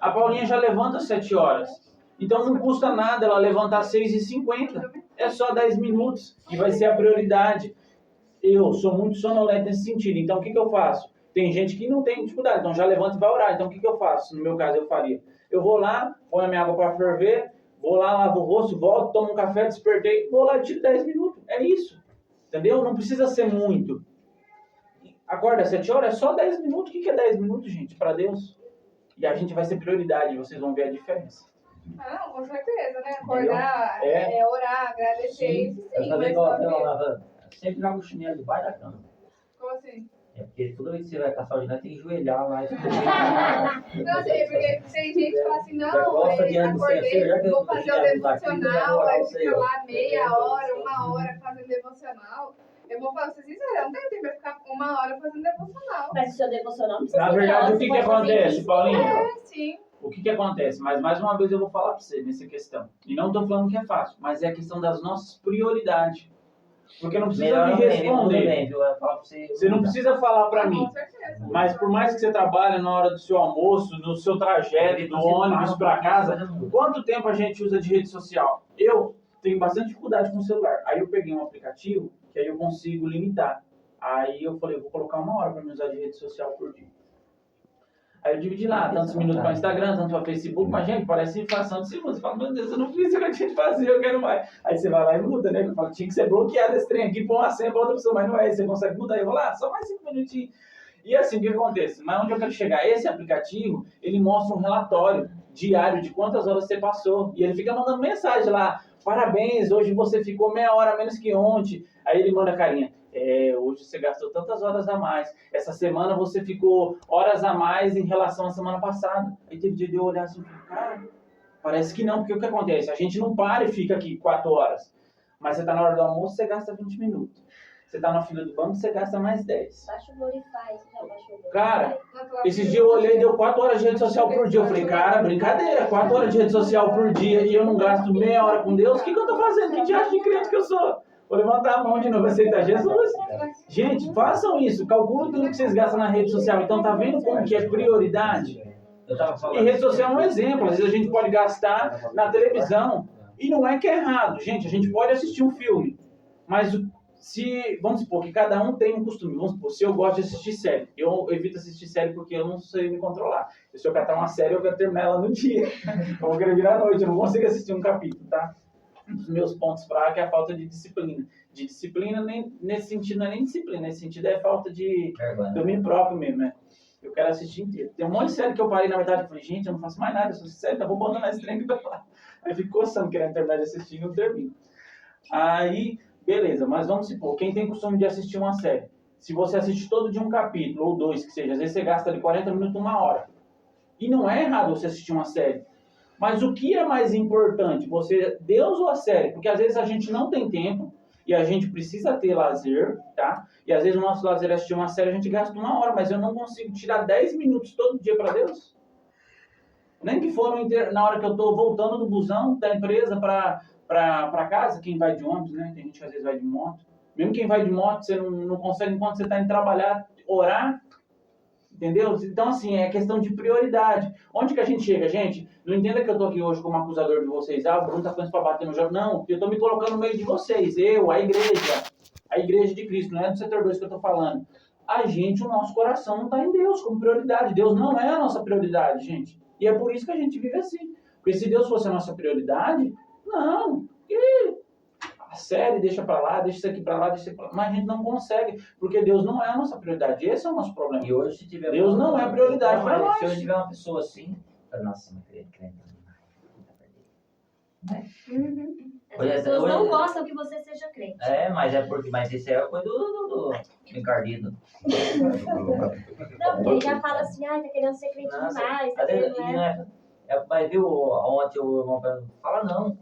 A Paulinha já levanta às 7 horas. Então não custa nada ela levantar às 6h50. É só 10 minutos e vai ser a prioridade. Eu sou muito sonolento nesse sentido. Então o que eu faço? Tem gente que não tem dificuldade, então já levanta e vai orar. Então o que eu faço? No meu caso eu faria. Eu vou lá, ponho a minha água para ferver, vou lá, lavo o rosto, volto, tomo um café, despertei, vou lá e tiro 10 minutos. É isso. Entendeu? Não precisa ser muito. Acorda às 7 horas, é só 10 minutos. O que é 10 minutos, gente, para Deus? E a gente vai ser prioridade, vocês vão ver a diferença. Ah, não, com certeza, né? Acordar, orar, agradecer, isso sim. Eu também Mas gosto, só que- eu lavando. Sempre jogo o chinelo debaixo da cama. Como assim? É porque toda vez que você vai caçar o ginásio, tem que joelhar lá. Não, assim, porque tem gente que fala assim, Já não, gosta de antes de ser, já acordei, que vou eu fazer o já não tá aqui, já devocional, vou orar aí ao fica Senhor. lá meia hora, 1 hora fazendo devocional. Eu vou falar, ser sincera, eu não tenho tempo pra ficar 1 hora fazendo devocional. Mas o seu devocional não precisa Na ser verdade, dela, o que você pode fazer acontece, isso. Paulinho? É, sim. O que acontece? Mas mais uma vez eu vou falar para você nessa questão. E não estou falando que é fácil, mas é a questão das nossas prioridades. Porque não precisa Melhor me não tem, tudo responder. bem, viu? Eu falo pra você. Você não precisa falar para mim. Com certeza. Mas por mais que você trabalhe na hora do seu almoço, no seu trajeto, do ônibus para casa, quanto tempo a gente usa de rede social? Eu tenho bastante dificuldade com o celular. Aí eu peguei um aplicativo que aí eu consigo limitar. Aí eu falei, eu vou colocar 1 hora para me usar de rede social por dia. Aí eu dividi lá, tantos minutos para Instagram, tanto para Facebook, mas gente, parece inflação de segundos. Você fala, meu Deus, eu não fiz o que eu tinha que fazer, eu quero mais. Aí você vai lá e muda, né? Eu falo, tinha que ser bloqueado esse trem aqui, põe uma senha para outra pessoa, mas não é, você consegue mudar. Eu vou lá, só mais 5 minutinhos. E assim, o que acontece? Mas onde eu quero chegar? Esse aplicativo, ele mostra um relatório diário de quantas horas você passou. E ele fica mandando mensagem lá, parabéns, hoje você ficou meia hora a menos que ontem. Aí ele manda a carinha. Hoje você gastou tantas horas a mais. Essa semana você ficou horas a mais em relação à semana passada. Aí teve dia de eu olhar assim, cara, parece que não, porque o que acontece? A gente não para e fica aqui 4 horas. Mas você tá na hora do almoço, você gasta 20 minutos. Você tá na fila do banco, você gasta mais 10. Baixa o Glorify, você já baixou o Glorify? Cara, esses dias eu olhei e deu 4 horas de rede social por dia. Eu falei, cara, brincadeira, 4 horas de rede social por dia e eu não gasto meia hora com Deus? O que eu tô fazendo? Que diacho de crente que eu sou? Vou levantar a mão de novo, aceitar Jesus. Gente, façam isso. Calculem tudo que vocês gastam na rede social. Então, tá vendo como que é prioridade? E rede social é um exemplo. Às vezes a gente pode gastar na televisão. E não é que é errado. Gente, a gente pode assistir um filme. Mas vamos supor que cada um tem um costume. Vamos supor, se eu gosto de assistir série, eu evito assistir série porque eu não sei me controlar. Se eu catar uma série, eu quero terminar ela no dia. Eu vou querer virar à noite, eu não consigo assistir um capítulo, tá? Um dos meus pontos fracos é a falta de disciplina. De disciplina, nesse sentido, não é nem disciplina, nesse sentido é falta de domínio próprio mesmo, né? Eu quero assistir inteiro. Tem um monte de série que eu parei, na verdade, eu falei, gente, eu não faço mais nada, eu sou série, vou abandonar esse trem que vai lá. Aí eu fico coçando, querendo terminar de assistir e não termino. Aí, beleza, mas vamos supor, quem tem costume de assistir uma série, se você assiste todo dia um capítulo, ou dois, que seja, às vezes você gasta de 40 minutos, 1 hora. E não é errado você assistir uma série. Mas o que é mais importante, Deus ou a série? Porque às vezes a gente não tem tempo, e a gente precisa ter lazer, tá? E às vezes o nosso lazer é assistir uma série, a gente gasta 1 hora, mas eu não consigo tirar 10 minutos todo dia para Deus. Nem que for na hora que eu estou voltando do busão da empresa para casa, quem vai de ônibus, né? Tem gente que às vezes vai de moto. Mesmo quem vai de moto, você não consegue, enquanto você está indo trabalhar, orar. Entendeu? Então, assim, é questão de prioridade. Onde que a gente chega, gente? Não entenda que eu estou aqui hoje como acusador de vocês. Ah, o Bruno está falando para bater no jogo. Não, eu estou me colocando no meio de vocês. Eu, a igreja de Cristo, não é do setor 2 que eu estou falando. A gente, o nosso coração não está em Deus como prioridade. Deus não é a nossa prioridade, gente. E é por isso que a gente vive assim. Porque se Deus fosse a nossa prioridade, não. A série deixa pra lá, deixa isso aqui pra lá, deixa isso aqui pra lá. Mas a gente não consegue, porque Deus não é a nossa prioridade. Esse é o nosso problema. E hoje, se tiver Deus não é a prioridade para nós. Se hoje tiver uma pessoa assim, nossa, não crente. As pessoas não gostam que você seja crente. Mas isso é a coisa do encardido. Não, porque ele já fala assim, tá querendo ser crente demais, tá querendo, mas viu, ontem o irmão fala não,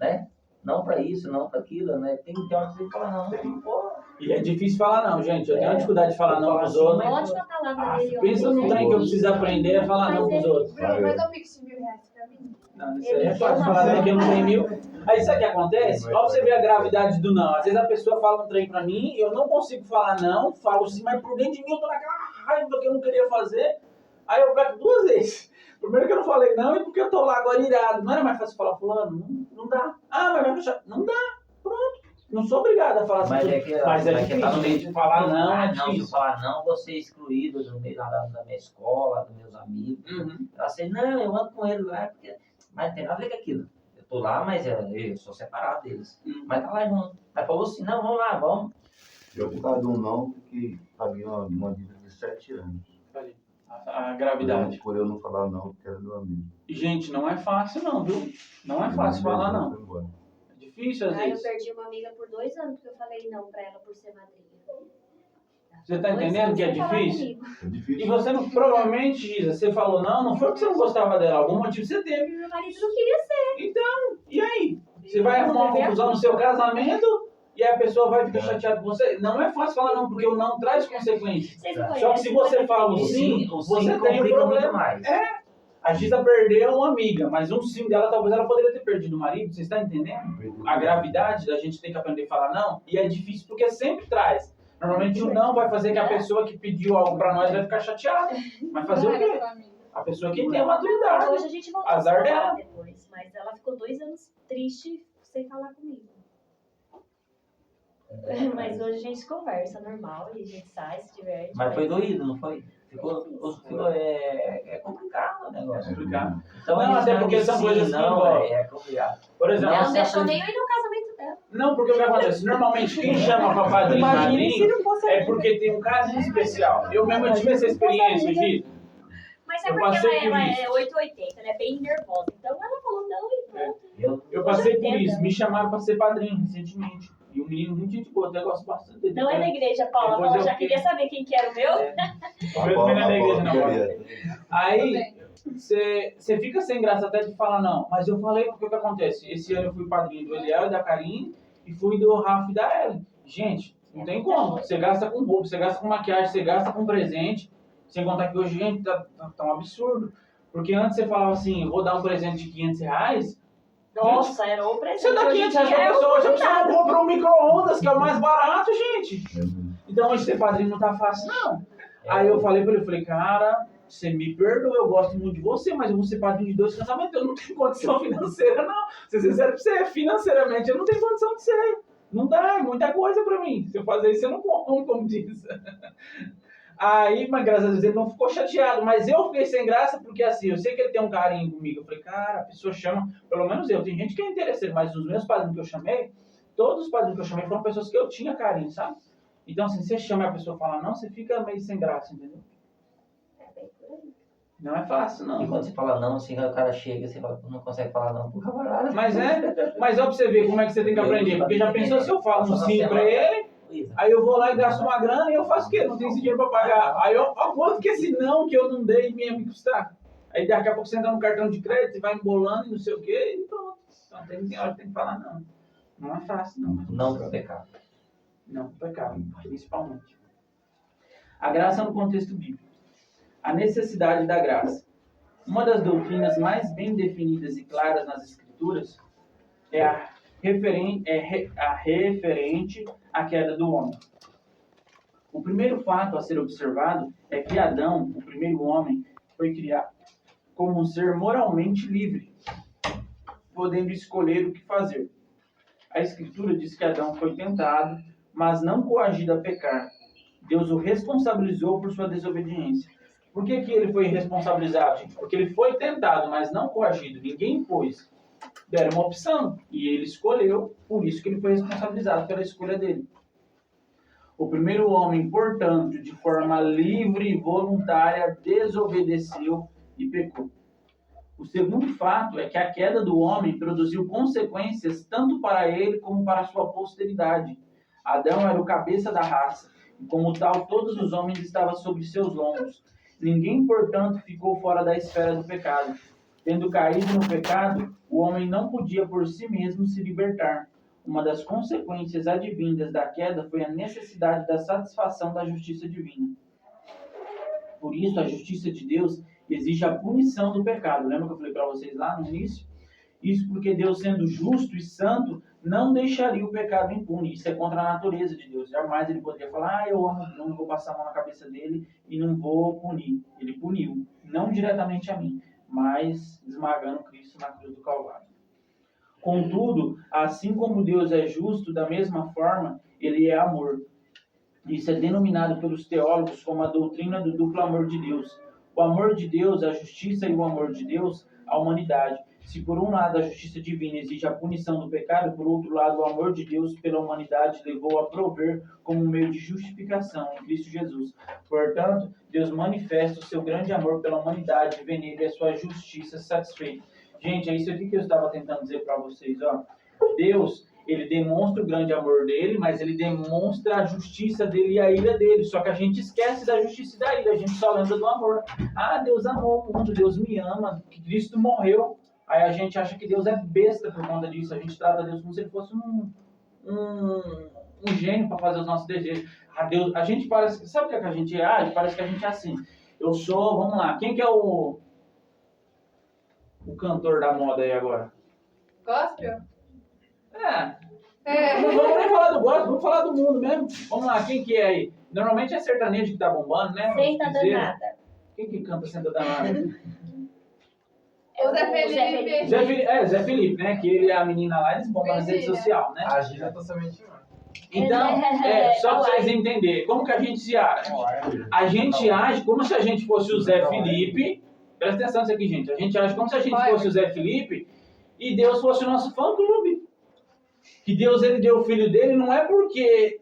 né? Não pra isso, não pra aquilo, né? Tem que ter uma que fala não. Pô. E é difícil falar não, gente. Eu tenho uma dificuldade de falar não pros outros. Ótima palavra dele. Pensa no trem que eu preciso aprender a falar não pros outros. Bruno, manda um pix de R$1.000 pra mim. Não, isso aí é fácil falar não, que eu não tenho 1.000. Aí sabe o que acontece? Olha você ver a gravidade do não. Às vezes a pessoa fala um trem pra mim, eu não consigo falar não, falo sim, mas por dentro de mim eu tô naquela raiva que eu não queria fazer. Aí eu pego 2 vezes. Primeiro que eu não falei não e porque eu tô lá agora irado. Não era mais fácil falar fulano? Não dá. Ah, mas vai puxar. Não dá. Pronto. Não sou obrigado a falar mas assim. Mas é difícil. Tá no meio de falar não, é não, difícil. Se falar não, você é excluído do meio da minha escola, dos meus amigos. Ela assim, não, eu ando com ele lá, porque... mas não tem nada a ver com aquilo. Eu tô lá, mas eu sou separado deles. Mas tá lá junto. Aí falou assim, não, vamos lá, vamos. Eu por causa de um não, porque paguei uma dívida de 7 anos. A gravidade. Por eu não falar não, porque era meu amigo. E, gente, não é fácil não, viu? Não é fácil falar não. É difícil às eu vezes. perdi uma amiga por 2 anos porque eu falei não pra ela por ser madrinha. Você tá entendendo que é difícil? É difícil. E você não, provavelmente, Isa, você falou não foi porque você não gostava dela. Algum motivo você teve. Meu marido não queria ser. Então, e aí? Você vai arrumar uma confusão no seu casamento e a pessoa vai ficar chateada com você? Não é fácil falar não, porque o não traz consequências. Só que se você fala o sim, você tem um problema. Mais. A Giza perdeu uma amiga, mas um sim dela, talvez ela poderia ter perdido o marido. Você está entendendo? A gravidade da gente ter que aprender a falar não. E é difícil porque sempre traz. Normalmente o não vai fazer que a pessoa que pediu algo pra nós vai ficar chateada. Vai fazer o quê? A pessoa que tem a maturidade. Hoje a gente voltou Azar a falar dela. depois, mas ela ficou 2 anos triste sem falar comigo. Mas hoje a gente conversa normal e a gente sai, se diverte. Mas foi doído, não foi? É complicado o negócio. É complicado. Então, Não, até porque são coisas que envolvem. É complicado. Por exemplo, Ela não deixou nem eu ir no casamento dela. não, porque o que acontece? Normalmente quem chama pra padrinho e madrinho é porque tem um caso especial. Eu mesmo tive essa experiência, Giza. Mas é Eu porque passei por ela isso. é 880, ela é bem nervosa. Então ela falou não e pronto. Eu passei por isso. Me chamaram pra ser padrinho recentemente. E um menino muito gente boa, até gosto bastante dele. Não é da igreja, Paula. Depois Paula eu já fiquei- queria saber quem que era o meu. Eu não é da igreja, não. Aí, você fica sem graça até de falar não. Mas eu falei porque o que acontece? Esse ano eu fui padrinho do Eliel e da Karine e fui do Rafa e da Ellen. Gente, não tem como. Você gasta com roupa, você gasta com maquiagem, você gasta com presente. Sem contar que hoje, gente, tá um absurdo. Porque antes você falava assim, eu vou dar um presente de R$500. Nossa, era o presente. Você dá Hoje em R$500 dia pra é pessoa, hoje a pessoa oportunidade. não compra um micro-ondas, que é o mais barato, gente. Então hoje ser padrinho não tá fácil, não. Aí eu falei pra ele, eu falei, cara, você me perdoa, eu gosto muito de você, mas eu vou ser padrinho de 2 casamentos, eu não tenho condição financeira, não. Ser sincero pra você, financeiramente eu não tenho condição de ser. Não dá, é muita coisa pra mim. Se eu fazer isso, eu não como diz. Aí, mas graças a Deus, ele não ficou chateado. Mas eu fiquei sem graça porque, assim, eu sei que ele tem um carinho comigo. Eu falei, cara, a pessoa chama, pelo menos eu. Tem gente que é interessante, mas os meus padrinhos que eu chamei, todos os padrinhos que eu chamei foram pessoas que eu tinha carinho, sabe? Então, assim, você chama e a pessoa fala não, você fica meio sem graça, entendeu? Não é fácil, E não. quando você fala não, assim, o cara chega, você fala, não consegue falar não pro camarada. Mas ó pra você ver como é que você tem que aprender. Porque já pensou se eu falo um sim pra ele, aí eu vou lá e gasto uma grana e eu faço o quê? Não tenho esse dinheiro pra pagar. Aí ó quanto que esse não que eu não dei ia me custar. Aí daqui a pouco você entra no cartão de crédito e vai embolando e não sei o quê e pronto. Então tem hora que tem que falar não. Não é fácil, não. Não pro pecado. Não, pecado, principalmente. A graça no contexto bíblico. A necessidade da graça. Uma das doutrinas mais bem definidas e claras nas Escrituras é a referente à queda do homem. O primeiro fato a ser observado é que Adão, o primeiro homem, foi criado como um ser moralmente livre, podendo escolher o que fazer. A Escritura diz que Adão foi tentado, mas não coagido a pecar. Deus o responsabilizou por sua desobediência. Por que ele foi responsabilizado, gente? Porque ele foi tentado, mas não coagido. Ninguém impôs. Deram uma opção e ele escolheu, por isso que ele foi responsabilizado pela escolha dele. O primeiro homem, portanto, de forma livre e voluntária, desobedeceu e pecou. O segundo fato é que a queda do homem produziu consequências tanto para ele como para sua posteridade. Adão era o cabeça da raça, e como tal, todos os homens estavam sobre seus lombos. Ninguém, portanto, ficou fora da esfera do pecado. Tendo caído no pecado, o homem não podia por si mesmo se libertar. Uma das consequências advindas da queda foi a necessidade da satisfação da justiça divina. Por isso, a justiça de Deus exige a punição do pecado. Lembra que eu falei para vocês lá no início? Isso porque Deus, sendo justo e santo, não deixaria o pecado impune. Isso é contra a natureza de Deus. Jamais ele poderia falar, eu amo, não vou passar a mão na cabeça dele e não vou punir. Ele puniu, não diretamente a mim, mas esmagando Cristo na cruz do Calvário. Contudo, assim como Deus é justo, da mesma forma, ele é amor. Isso é denominado pelos teólogos como a doutrina do duplo amor de Deus. O amor de Deus, a justiça e o amor de Deus, a humanidade. Se por um lado a justiça divina exige a punição do pecado, por outro lado o amor de Deus pela humanidade levou a prover como meio de justificação em Cristo Jesus. Portanto, Deus manifesta o seu grande amor pela humanidade e vê nele a sua justiça satisfeita. Gente, é isso aqui que eu estava tentando dizer para vocês. Ó. Deus, ele demonstra o grande amor dele, mas ele demonstra a justiça dele e a ira dele. Só que a gente esquece da justiça e da ira, a gente só lembra do amor. Ah, Deus amou o mundo, Deus me ama, que Cristo morreu. Aí a gente acha que Deus é besta por conta disso. A gente trata Deus como se ele fosse um gênio para fazer os nossos desejos. A gente parece... Sabe o que a gente age? Parece que a gente é assim. Eu sou... Vamos lá. Quem que é o cantor da moda aí agora? Gospel? Não vamos nem falar do gospel, vamos falar do mundo mesmo. Vamos lá. Quem que é aí? Normalmente é sertanejo que tá bombando, né? Senta danada. Quem que canta Senta Danada? O Zé Felipe. Zé Felipe, né? Que ele e a menina lá, eles bombam nas redes sociais, né? A Gina tá somente lá. Então, só para vocês entenderem, como que a gente se age? A gente age como se a gente fosse o Zé Felipe. Presta atenção nisso aqui, gente. A gente age como se a gente fosse o Zé Felipe e Deus fosse o nosso fã-clube. Que Deus, ele deu o filho dele, não é porque...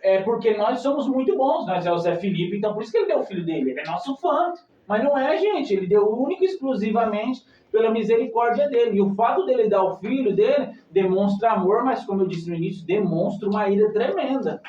É porque nós somos muito bons. Nós é o Zé Felipe, então por isso que ele deu o filho dele. Ele é nosso fã. Mas não é, gente. Ele deu único e exclusivamente pela misericórdia dele. E o fato dele dar o filho dele demonstra amor, mas como eu disse no início, demonstra uma ira tremenda.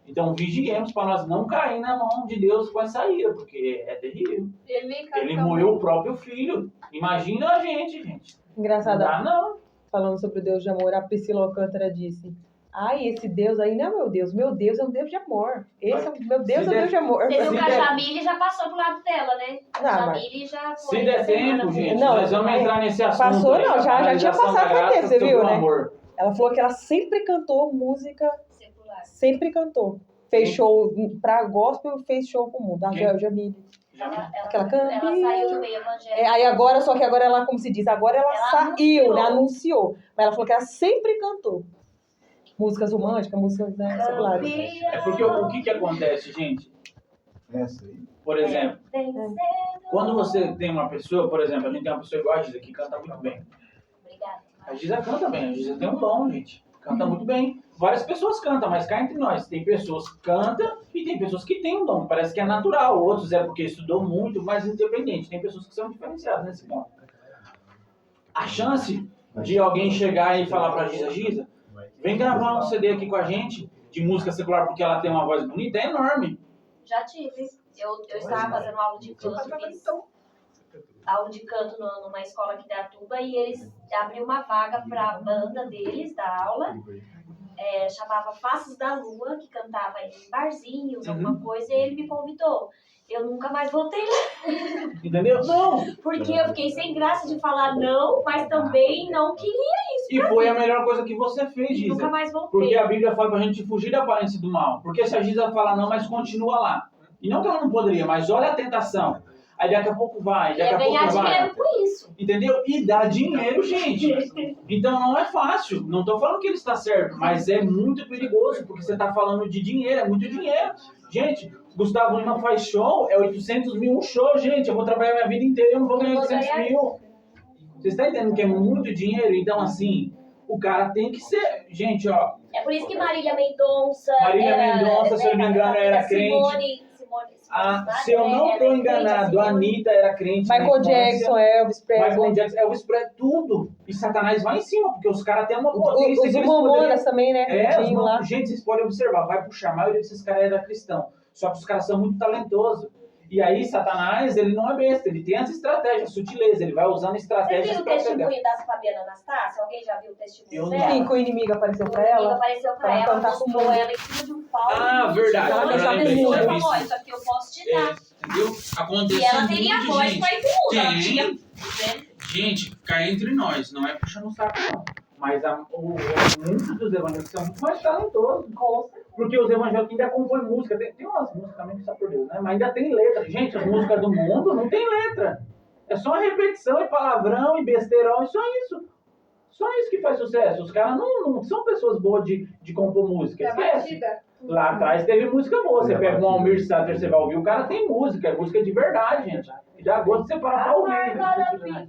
Então vigiemos para nós não cair na mão de Deus com essa ira, porque é terrível. Ele moeu o próprio filho. Imagina a gente. Engraçado. Não dá, não. Falando sobre o Deus de amor, a Priscila Alcântara disse: ai, esse Deus aí não é meu Deus é um Deus de amor. Esse é meu Deus, é um Deus de amor. Você viu que a Jamile já passou pro lado dela, né? A Jamile já foi. Se der tempo, gente, Não, nós vamos entrar nesse assunto. Passou aí, não, já tinha passado há tempo, você viu, né? Amor. Ela falou que ela sempre cantou música, Secular. sempre cantou. Fez show pra gospel, fez show pro mundo. A Jamile. Aquela Ela saiu do meio evangélico. Aí agora, só que agora ela, como se diz, agora ela saiu, anunciou. né? Anunciou. Mas ela falou que ela sempre cantou. músicas românticas, músicas, né, seculares. É porque o que acontece, gente? Essa aí. Por exemplo, Vencendo. quando você tem uma pessoa, por exemplo, a gente tem uma pessoa igual a Giza, que canta muito bem. Obrigada. A Giza canta bem, a Giza tem um dom, gente. Canta muito bem. Várias pessoas cantam, mas cá entre nós, tem pessoas que cantam e tem pessoas que têm um dom. Parece que é natural. Outros é porque estudou muito, mas independente. Tem pessoas que são diferenciadas nesse ponto. A chance de alguém chegar e falar pra Giza, Giza, vem gravar um CD aqui com a gente, de música secular, porque ela tem uma voz bonita, é enorme. Já tive. Eu estava fazendo aula de canto, fiz aula de canto numa escola aqui da Tuba e eles abriram uma vaga para a banda deles, da aula, chamava Faces da Lua, que cantava em barzinhos, alguma coisa, e ele me convidou. Eu nunca mais voltei lá. Entendeu? Não. Porque eu fiquei sem graça de falar não, mas também não queria isso. E foi a melhor coisa que você fez, E Giza. nunca mais voltei. Porque a Bíblia fala pra gente fugir da aparência do mal. Porque se a Giza fala não, mas continua lá. E não que ela não poderia, mas olha a tentação. Aí daqui a pouco vai, daqui a pouco ganhar vai. dinheiro por isso. Entendeu? E dá dinheiro, gente. Então não é fácil. Não tô falando que ele está certo, mas é muito perigoso, porque você tá falando de dinheiro, é muito dinheiro. Gente, Gustavo Lima faz show, é 800 mil um show, gente. Eu vou trabalhar minha vida inteira e eu não vou ganhar 800 mil. Vocês estão entendendo que é muito dinheiro? Então, assim, o cara tem que ser... Gente, ó... É por isso que Marília Mendonça... Marília Mendonça, se eu não me engano, era crente. Se eu não estou enganado, a Anitta era crente. Michael Jackson, Elvis Presley. Michael Jackson, Elvis Presley, tudo. E Satanás vai em cima, porque os caras têm uma potência. Os Mamonas também, né? Tinha lá. Gente, vocês podem observar, vai puxar, a maioria desses caras era cristão. Só que os caras são muito talentosos. E aí, Satanás, ele não é besta, ele tem as estratégias, sutileza, ele vai usando Você estratégias viu o para pegar. testemunho da Fabiana Anastácia? Alguém já viu o testemunho dela? Sim, que o inimigo apareceu pra O inimigo ela. apareceu pra Ela ela, cantar com mostrou muito. ela em cima de um palco. Ah, verdade, Ela agora já eu lembrei, pessoa já e vi falou, isso. isso aqui eu posso te dar. Entendeu? Acontece E ela teria muito, voz gente. pra ir pro mundo. Ela Tem. tinha, né? Gente, cá entre nós, não é puxando o saco, não. Mas muitos dos evangélicos são muito mais talentosos. Porque os evangélicos ainda compõem música. Tem umas músicas também que só por Deus, né? Mas ainda tem letra. Gente, as músicas do mundo não tem letra. É só repetição e palavrão e besteirão e só isso. Só isso que faz sucesso. Os caras não são pessoas boas de compor música. É Esquece. batida. Lá atrás teve música boa. Você pega um Almir Sater, você vai ouvir, o cara tem música. É música de verdade, gente. E dá gosto de você parar pra ouvir.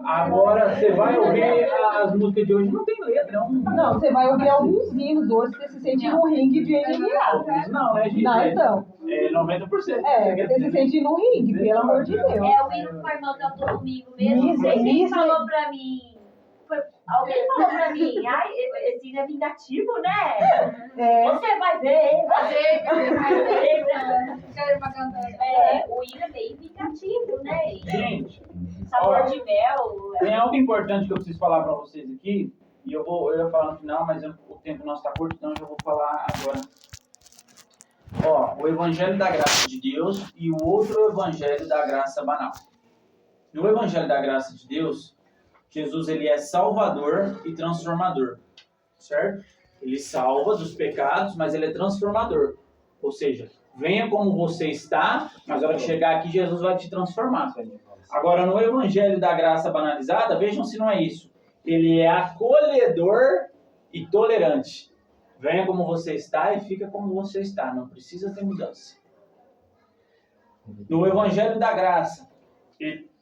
Agora, você vai ouvir as músicas de hoje, não tem letra. Não, você vai ouvir alguns hinos hoje, você se sente no ringue de MMA. Alguns não, né, gente? Não, então. É 90%. Você se sente no ringue, pelo amor de Deus. É o hino que a irmã cantou comigo mesmo. Isso, Quem isso. falou pra mim? Alguém falou pra mim, ai, esse hino é vingativo, né? Você vai ver. O hino é bem vingativo, né? Gente, Sabor ó, de mel. tem algo importante que eu preciso falar pra vocês aqui. E eu ia falar no final, mas o tempo nosso tá curto, então eu já vou falar agora. Ó, o Evangelho da Graça de Deus e o outro Evangelho da Graça Banal. No Evangelho da Graça de Deus, Jesus ele é salvador e transformador, certo? Ele salva dos pecados, mas ele é transformador. Ou seja, venha como você está, mas na hora que chegar aqui, Jesus vai te transformar. Agora, no Evangelho da Graça banalizada, vejam se não é isso. Ele é acolhedor e tolerante. Venha como você está e fica como você está. Não precisa ter mudança. No Evangelho da Graça,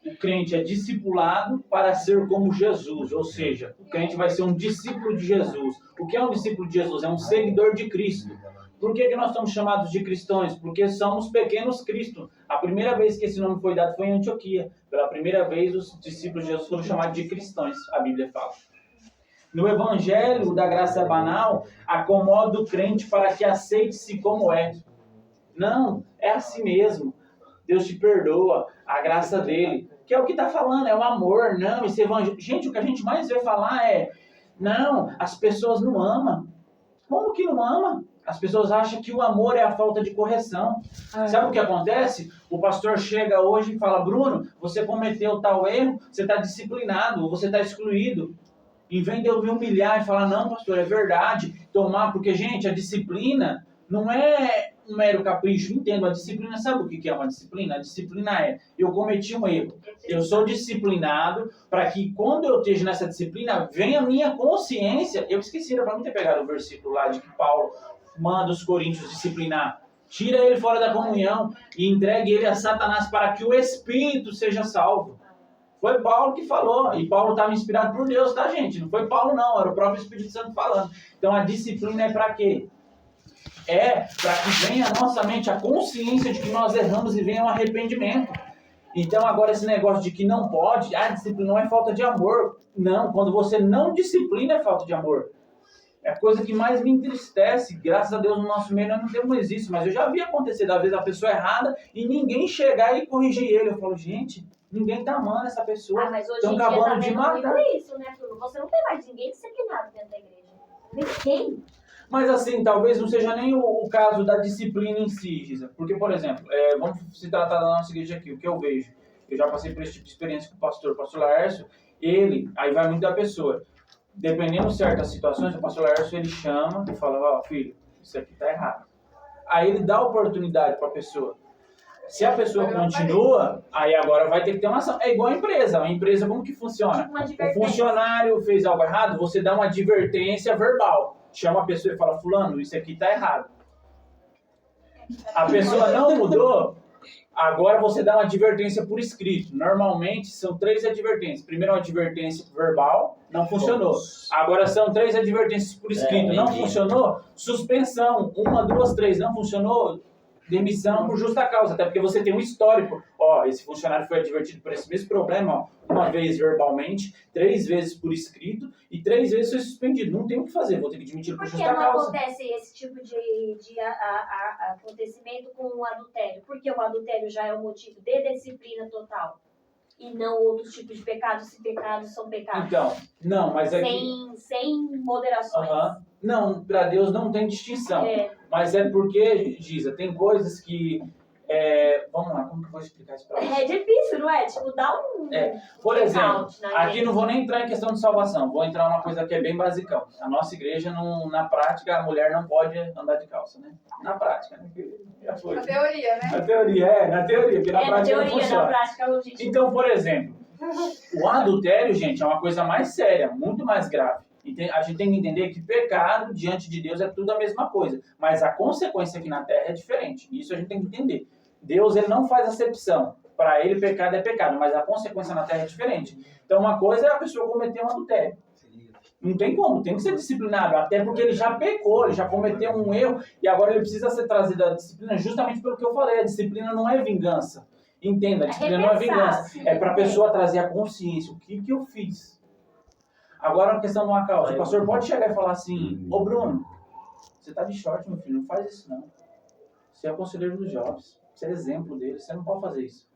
o crente é discipulado para ser como Jesus. Ou seja, o crente vai ser um discípulo de Jesus. O que é um discípulo de Jesus? É um seguidor de Cristo. Por que nós somos chamados de cristãos? Porque somos pequenos Cristo. A primeira vez que esse nome foi dado foi em Antioquia. Pela primeira vez, os discípulos de Jesus foram chamados de cristãos, a Bíblia fala. No Evangelho da Graça Banal, acomoda o crente para que aceite-se como é. Não, é assim mesmo. Deus te perdoa, a graça dele. Que é o que está falando, é o amor. Não, esse evangelho... Gente, o que a gente mais vê falar é... Não, as pessoas não amam. Como que não amam? As pessoas acham que o amor é a falta de correção. Sabe o que acontece? O pastor chega hoje e fala, Bruno, você cometeu tal erro, você está disciplinado, você está excluído. Em vez de eu me humilhar e falar, não, pastor, é verdade, tomar, porque, gente, a disciplina não é um mero capricho. Entendo, a disciplina, sabe o que é uma disciplina? A disciplina é, eu cometi um erro. Eu sou disciplinado para que quando eu esteja nessa disciplina, venha a minha consciência. Eu esqueci, era para mim ter pegado o versículo lá de que Paulo manda os coríntios disciplinar. Tira ele fora da comunhão e entregue ele a Satanás para que o espírito seja salvo. Foi Paulo que falou, e Paulo estava inspirado por Deus, tá, gente? Não foi Paulo, não, era o próprio Espírito Santo falando. Então a disciplina é para quê? É para que venha à nossa mente a consciência de que nós erramos e venha um arrependimento. Então agora esse negócio de que não pode, disciplina não é falta de amor. Não, quando você não disciplina é falta de amor. É a coisa que mais me entristece. Graças a Deus no nosso meio nós não temos isso, mas eu já vi acontecer, às vezes a pessoa errada e ninguém chegar e corrigir ele. Eu falo, gente, ninguém tá amando essa pessoa. Mas hoje Estão em dia acabando tá de vendo matar. muito isso, né, Bruno? Você não tem mais ninguém disciplinado dentro da igreja. Ninguém. Mas assim, talvez não seja nem o caso da disciplina em si, Gisa. Porque, por exemplo, vamos se tratar da nossa igreja aqui, o que eu vejo. Eu já passei por esse tipo de experiência com o pastor Laércio. Ele, aí vai muito da pessoa. Dependendo de certas situações, o pastor Laércio, ele chama e fala, filho, isso aqui tá errado. Aí ele dá oportunidade para a pessoa. Se a pessoa continua, aí agora vai ter que ter uma ação. É igual a empresa. A empresa, como que funciona? Tipo uma O advertência. funcionário fez algo errado, você dá uma advertência verbal. Chama a pessoa e fala, fulano, isso aqui tá errado. A pessoa não mudou, agora você dá uma advertência por escrito. Normalmente são 3 advertências. Primeiro uma advertência verbal, não funcionou. Agora são 3 advertências por escrito, não funcionou. Suspensão, 1, 2, 3, não funcionou. Demissão por justa causa, até porque você tem um histórico. Esse funcionário foi advertido por esse mesmo problema, uma vez verbalmente, 3 vezes por escrito e 3 vezes foi suspendido. Não tem o que fazer, vou ter que demitir por Por que justa não causa. acontece esse tipo de acontecimento com o adultério? Porque o adultério já é um motivo de disciplina total. E não outros tipos de pecados, se pecados são pecados. Então, não, mas aqui... Sem moderações. Não, para Deus não tem distinção. Mas é porque, Gisa, tem coisas que... vamos lá, como que eu vou explicar isso para você? É difícil, não é? Tipo, dá um... Por exemplo, out na aqui gente. não vou nem entrar em questão de salvação, vou entrar numa coisa que é bem basicão. A nossa igreja, na prática, a mulher não pode andar de calça, né? Na prática, né? Já foi. Na teoria, né? Na teoria, porque na prática não na funciona. prática, a gente... Então, por exemplo, o adultério, gente, é uma coisa mais séria, muito mais grave. A gente tem que entender que pecado diante de Deus é tudo a mesma coisa, mas a consequência aqui na terra é diferente. Isso a gente tem que entender. Deus, ele não faz acepção. Para ele, pecado é pecado, mas a consequência na terra é diferente. Então, uma coisa é a pessoa cometer um adultério. Não tem como, tem que ser disciplinado, até porque ele já pecou, ele já cometeu um erro e agora ele precisa ser trazido à disciplina justamente pelo que eu falei. A disciplina não é vingança. Entenda, a disciplina não é vingança. É para a pessoa trazer a consciência. O que eu fiz? Agora, a questão de uma causa. O pastor pode chegar e falar assim, ô Bruno, você tá de short, meu filho, não faz isso não. Você é o conselheiro dos jovens, você é exemplo dele, você não pode fazer isso.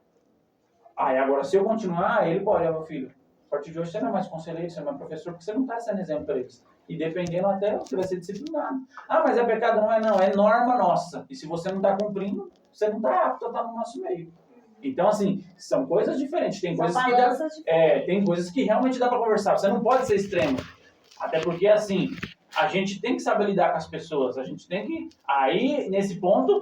E agora, se eu continuar, ele pode, meu filho, a partir de hoje você não é mais conselheiro, você não é mais professor, porque você não está sendo exemplo para eles. E dependendo até, você vai ser disciplinado. Mas é pecado? Não, é norma nossa. E se você não está cumprindo, você não está apto a estar no nosso meio. Então, assim, são coisas diferentes. Tem coisas que dá, tem coisas que realmente dá para conversar. Você não pode ser extremo. Até porque, assim, a gente tem que saber lidar com as pessoas. A gente tem que... Aí, nesse ponto,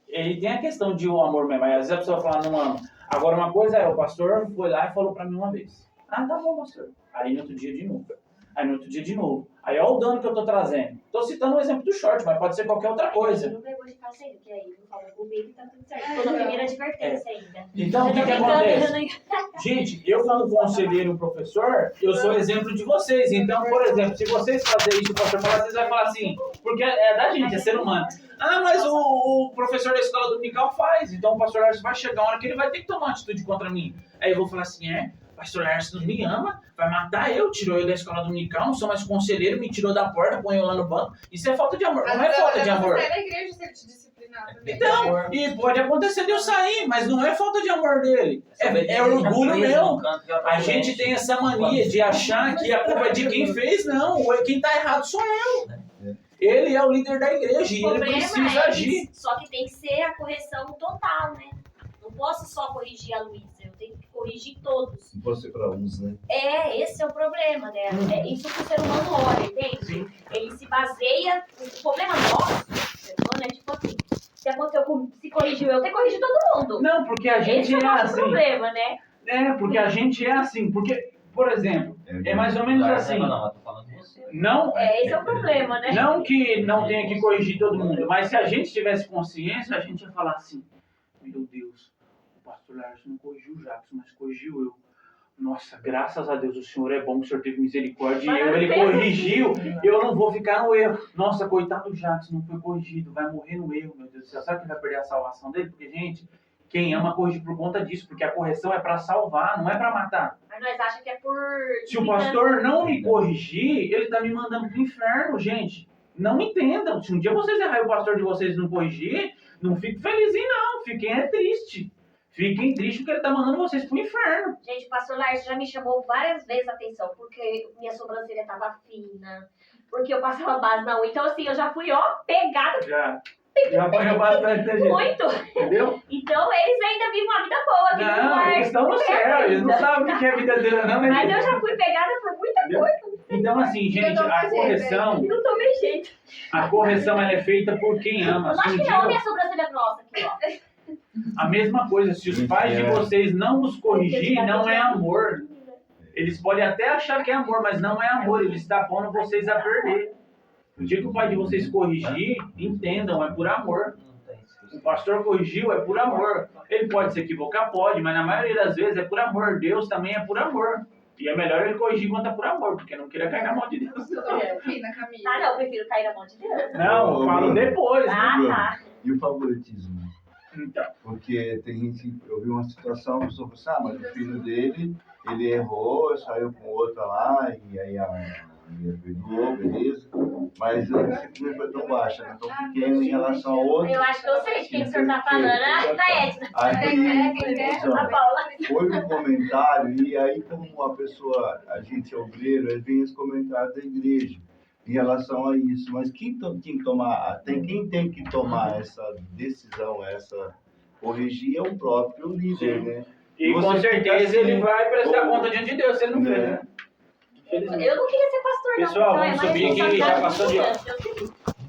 ele tem a questão de o amor mesmo. Aí, às vezes a pessoa fala, não amo. Agora, uma coisa é, o pastor foi lá e falou para mim uma vez. Tá bom, pastor. Aí, no outro dia, de novo. Aí, no outro dia, de novo. Aí, olha o dano que eu tô trazendo. Tô citando o exemplo do short, mas pode ser qualquer outra coisa. Não pegou de calça ainda, porque aí não fala comigo e tá tudo certo. Tô na primeira advertência ainda. Então, o que acontece? Gente, eu como conselheiro e professor, eu sou exemplo de vocês. Então, por exemplo, se vocês fazerem isso, o pastor falar, vocês vão falar assim, porque é da gente, é ser humano. Mas o professor da escola dominical faz. Então, o pastor Lárcio vai chegar uma hora que ele vai ter que tomar uma atitude contra mim. Aí eu vou falar assim, pastor Lárcio não me ama, vai matar eu, tirou eu da escola dominical, não sou mais conselheiro, me tirou da porta, põe eu lá no banco. Isso é falta de amor, não é falta de amor. Você sai da igreja se ele te disciplinar também. Então, e pode acontecer de eu sair, mas não é falta de amor dele. É orgulho meu. A gente tem essa mania de achar que a culpa é de quem fez, não. Quem tá errado sou eu. Ele é o líder da igreja e ele precisa agir. Só que tem que ser a correção total, né? Não posso só corrigir a Luísa, eu tenho que corrigir todos. Não pode ser para uns, né? Esse é o problema, né? É isso que o ser humano olha, entende? Ele se baseia... O problema nosso pessoa, né? Tipo assim, se aconteceu se corrigiu eu, tem que corrigir todo mundo. Não, porque a gente Esse é o nosso assim. problema, né? Porque a gente é assim. Porque, por exemplo, é mais ou menos assim. Não, eu tô falando de você. Não, Esse é o problema, né? não que não tenha que corrigir todo mundo, mas se a gente tivesse consciência, a gente ia falar assim: meu Deus, o pastor Larson não corrigiu o Jackson, mas corrigiu eu. Nossa, graças a Deus, o Senhor é bom, o Senhor teve misericórdia e ele corrigiu, eu não vou ficar no erro. Nossa, coitado do Jackson, não foi corrigido, vai morrer no erro, meu Deus do céu. Sabe que vai perder a salvação dele? Porque, gente, quem ama corrige por conta disso, porque a correção é para salvar, não é para matar. Mas nós achamos que é por... Se o pastor não me corrigir, ele está me mandando pro inferno, gente. Não entendam. Se um dia vocês errarem o pastor de vocês e não corrigir, não fiquem felizinhos, não. Fiquem tristes. Fiquem tristes porque ele está mandando vocês pro inferno. Gente, o pastor Lars já me chamou várias vezes a atenção, porque minha sobrancelha tava fina, porque eu passava base na unha. Então, assim, eu já fui, pegada Já apanhou bastante, né, gente? muito. Entendeu? Então, eles ainda vivem uma vida boa. Vivem Não, uma- eles estão no céu. Eles não sabem o que é a vida dele, não. né? Mas eu já fui pegada por muita Entendeu? coisa. Então, assim, gente, a correção, Não tomei jeito. ela é feita por quem ama. Eu Se acho um que dia- não, minha sobrancelha grossa aqui, ó. A mesma coisa, se os pais de vocês não os corrigirem, não é amor. Eles podem até achar que é amor, mas não é amor. Ele está pondo vocês a perder. O dia que o pai de vocês corrigir, entendam, é por amor. O pastor corrigiu, é por amor. Ele pode se equivocar? Pode, mas na maioria das vezes é por amor. Deus também é por amor. E é melhor ele corrigir quando é por amor, porque não queria cair na mão de Deus. Eu tô muito fina, Camila. Ah, não, eu prefiro cair na mão de Deus. Não, eu falo depois. Né? Ah, tá. E o favoritismo? Então, Porque tem gente, eu vi uma situação, a pessoa falou assim, mas o filho dele, ele errou, saiu com outra lá, e aí a minha perdoou, beleza. Mas a disciplina foi tão baixa, né, tão pequena em relação a outra. Eu acho que eu sei de quem o senhor tá falando. Ah, da Edna. Aí, A Paula. foi um comentário, e aí como a pessoa, a gente é obreiro, aí vem os comentários da igreja em relação a isso. Mas quem tem que tomar essa decisão, essa corrigir é o próprio líder, né? e com Você certeza fica assim, ele vai prestar ou- conta diante de Deus se ele não fez, né? Eu não queria ser pastor, não. Pessoal, então é vamos mais subir aqui, responsabilidade já passou de hora. minha.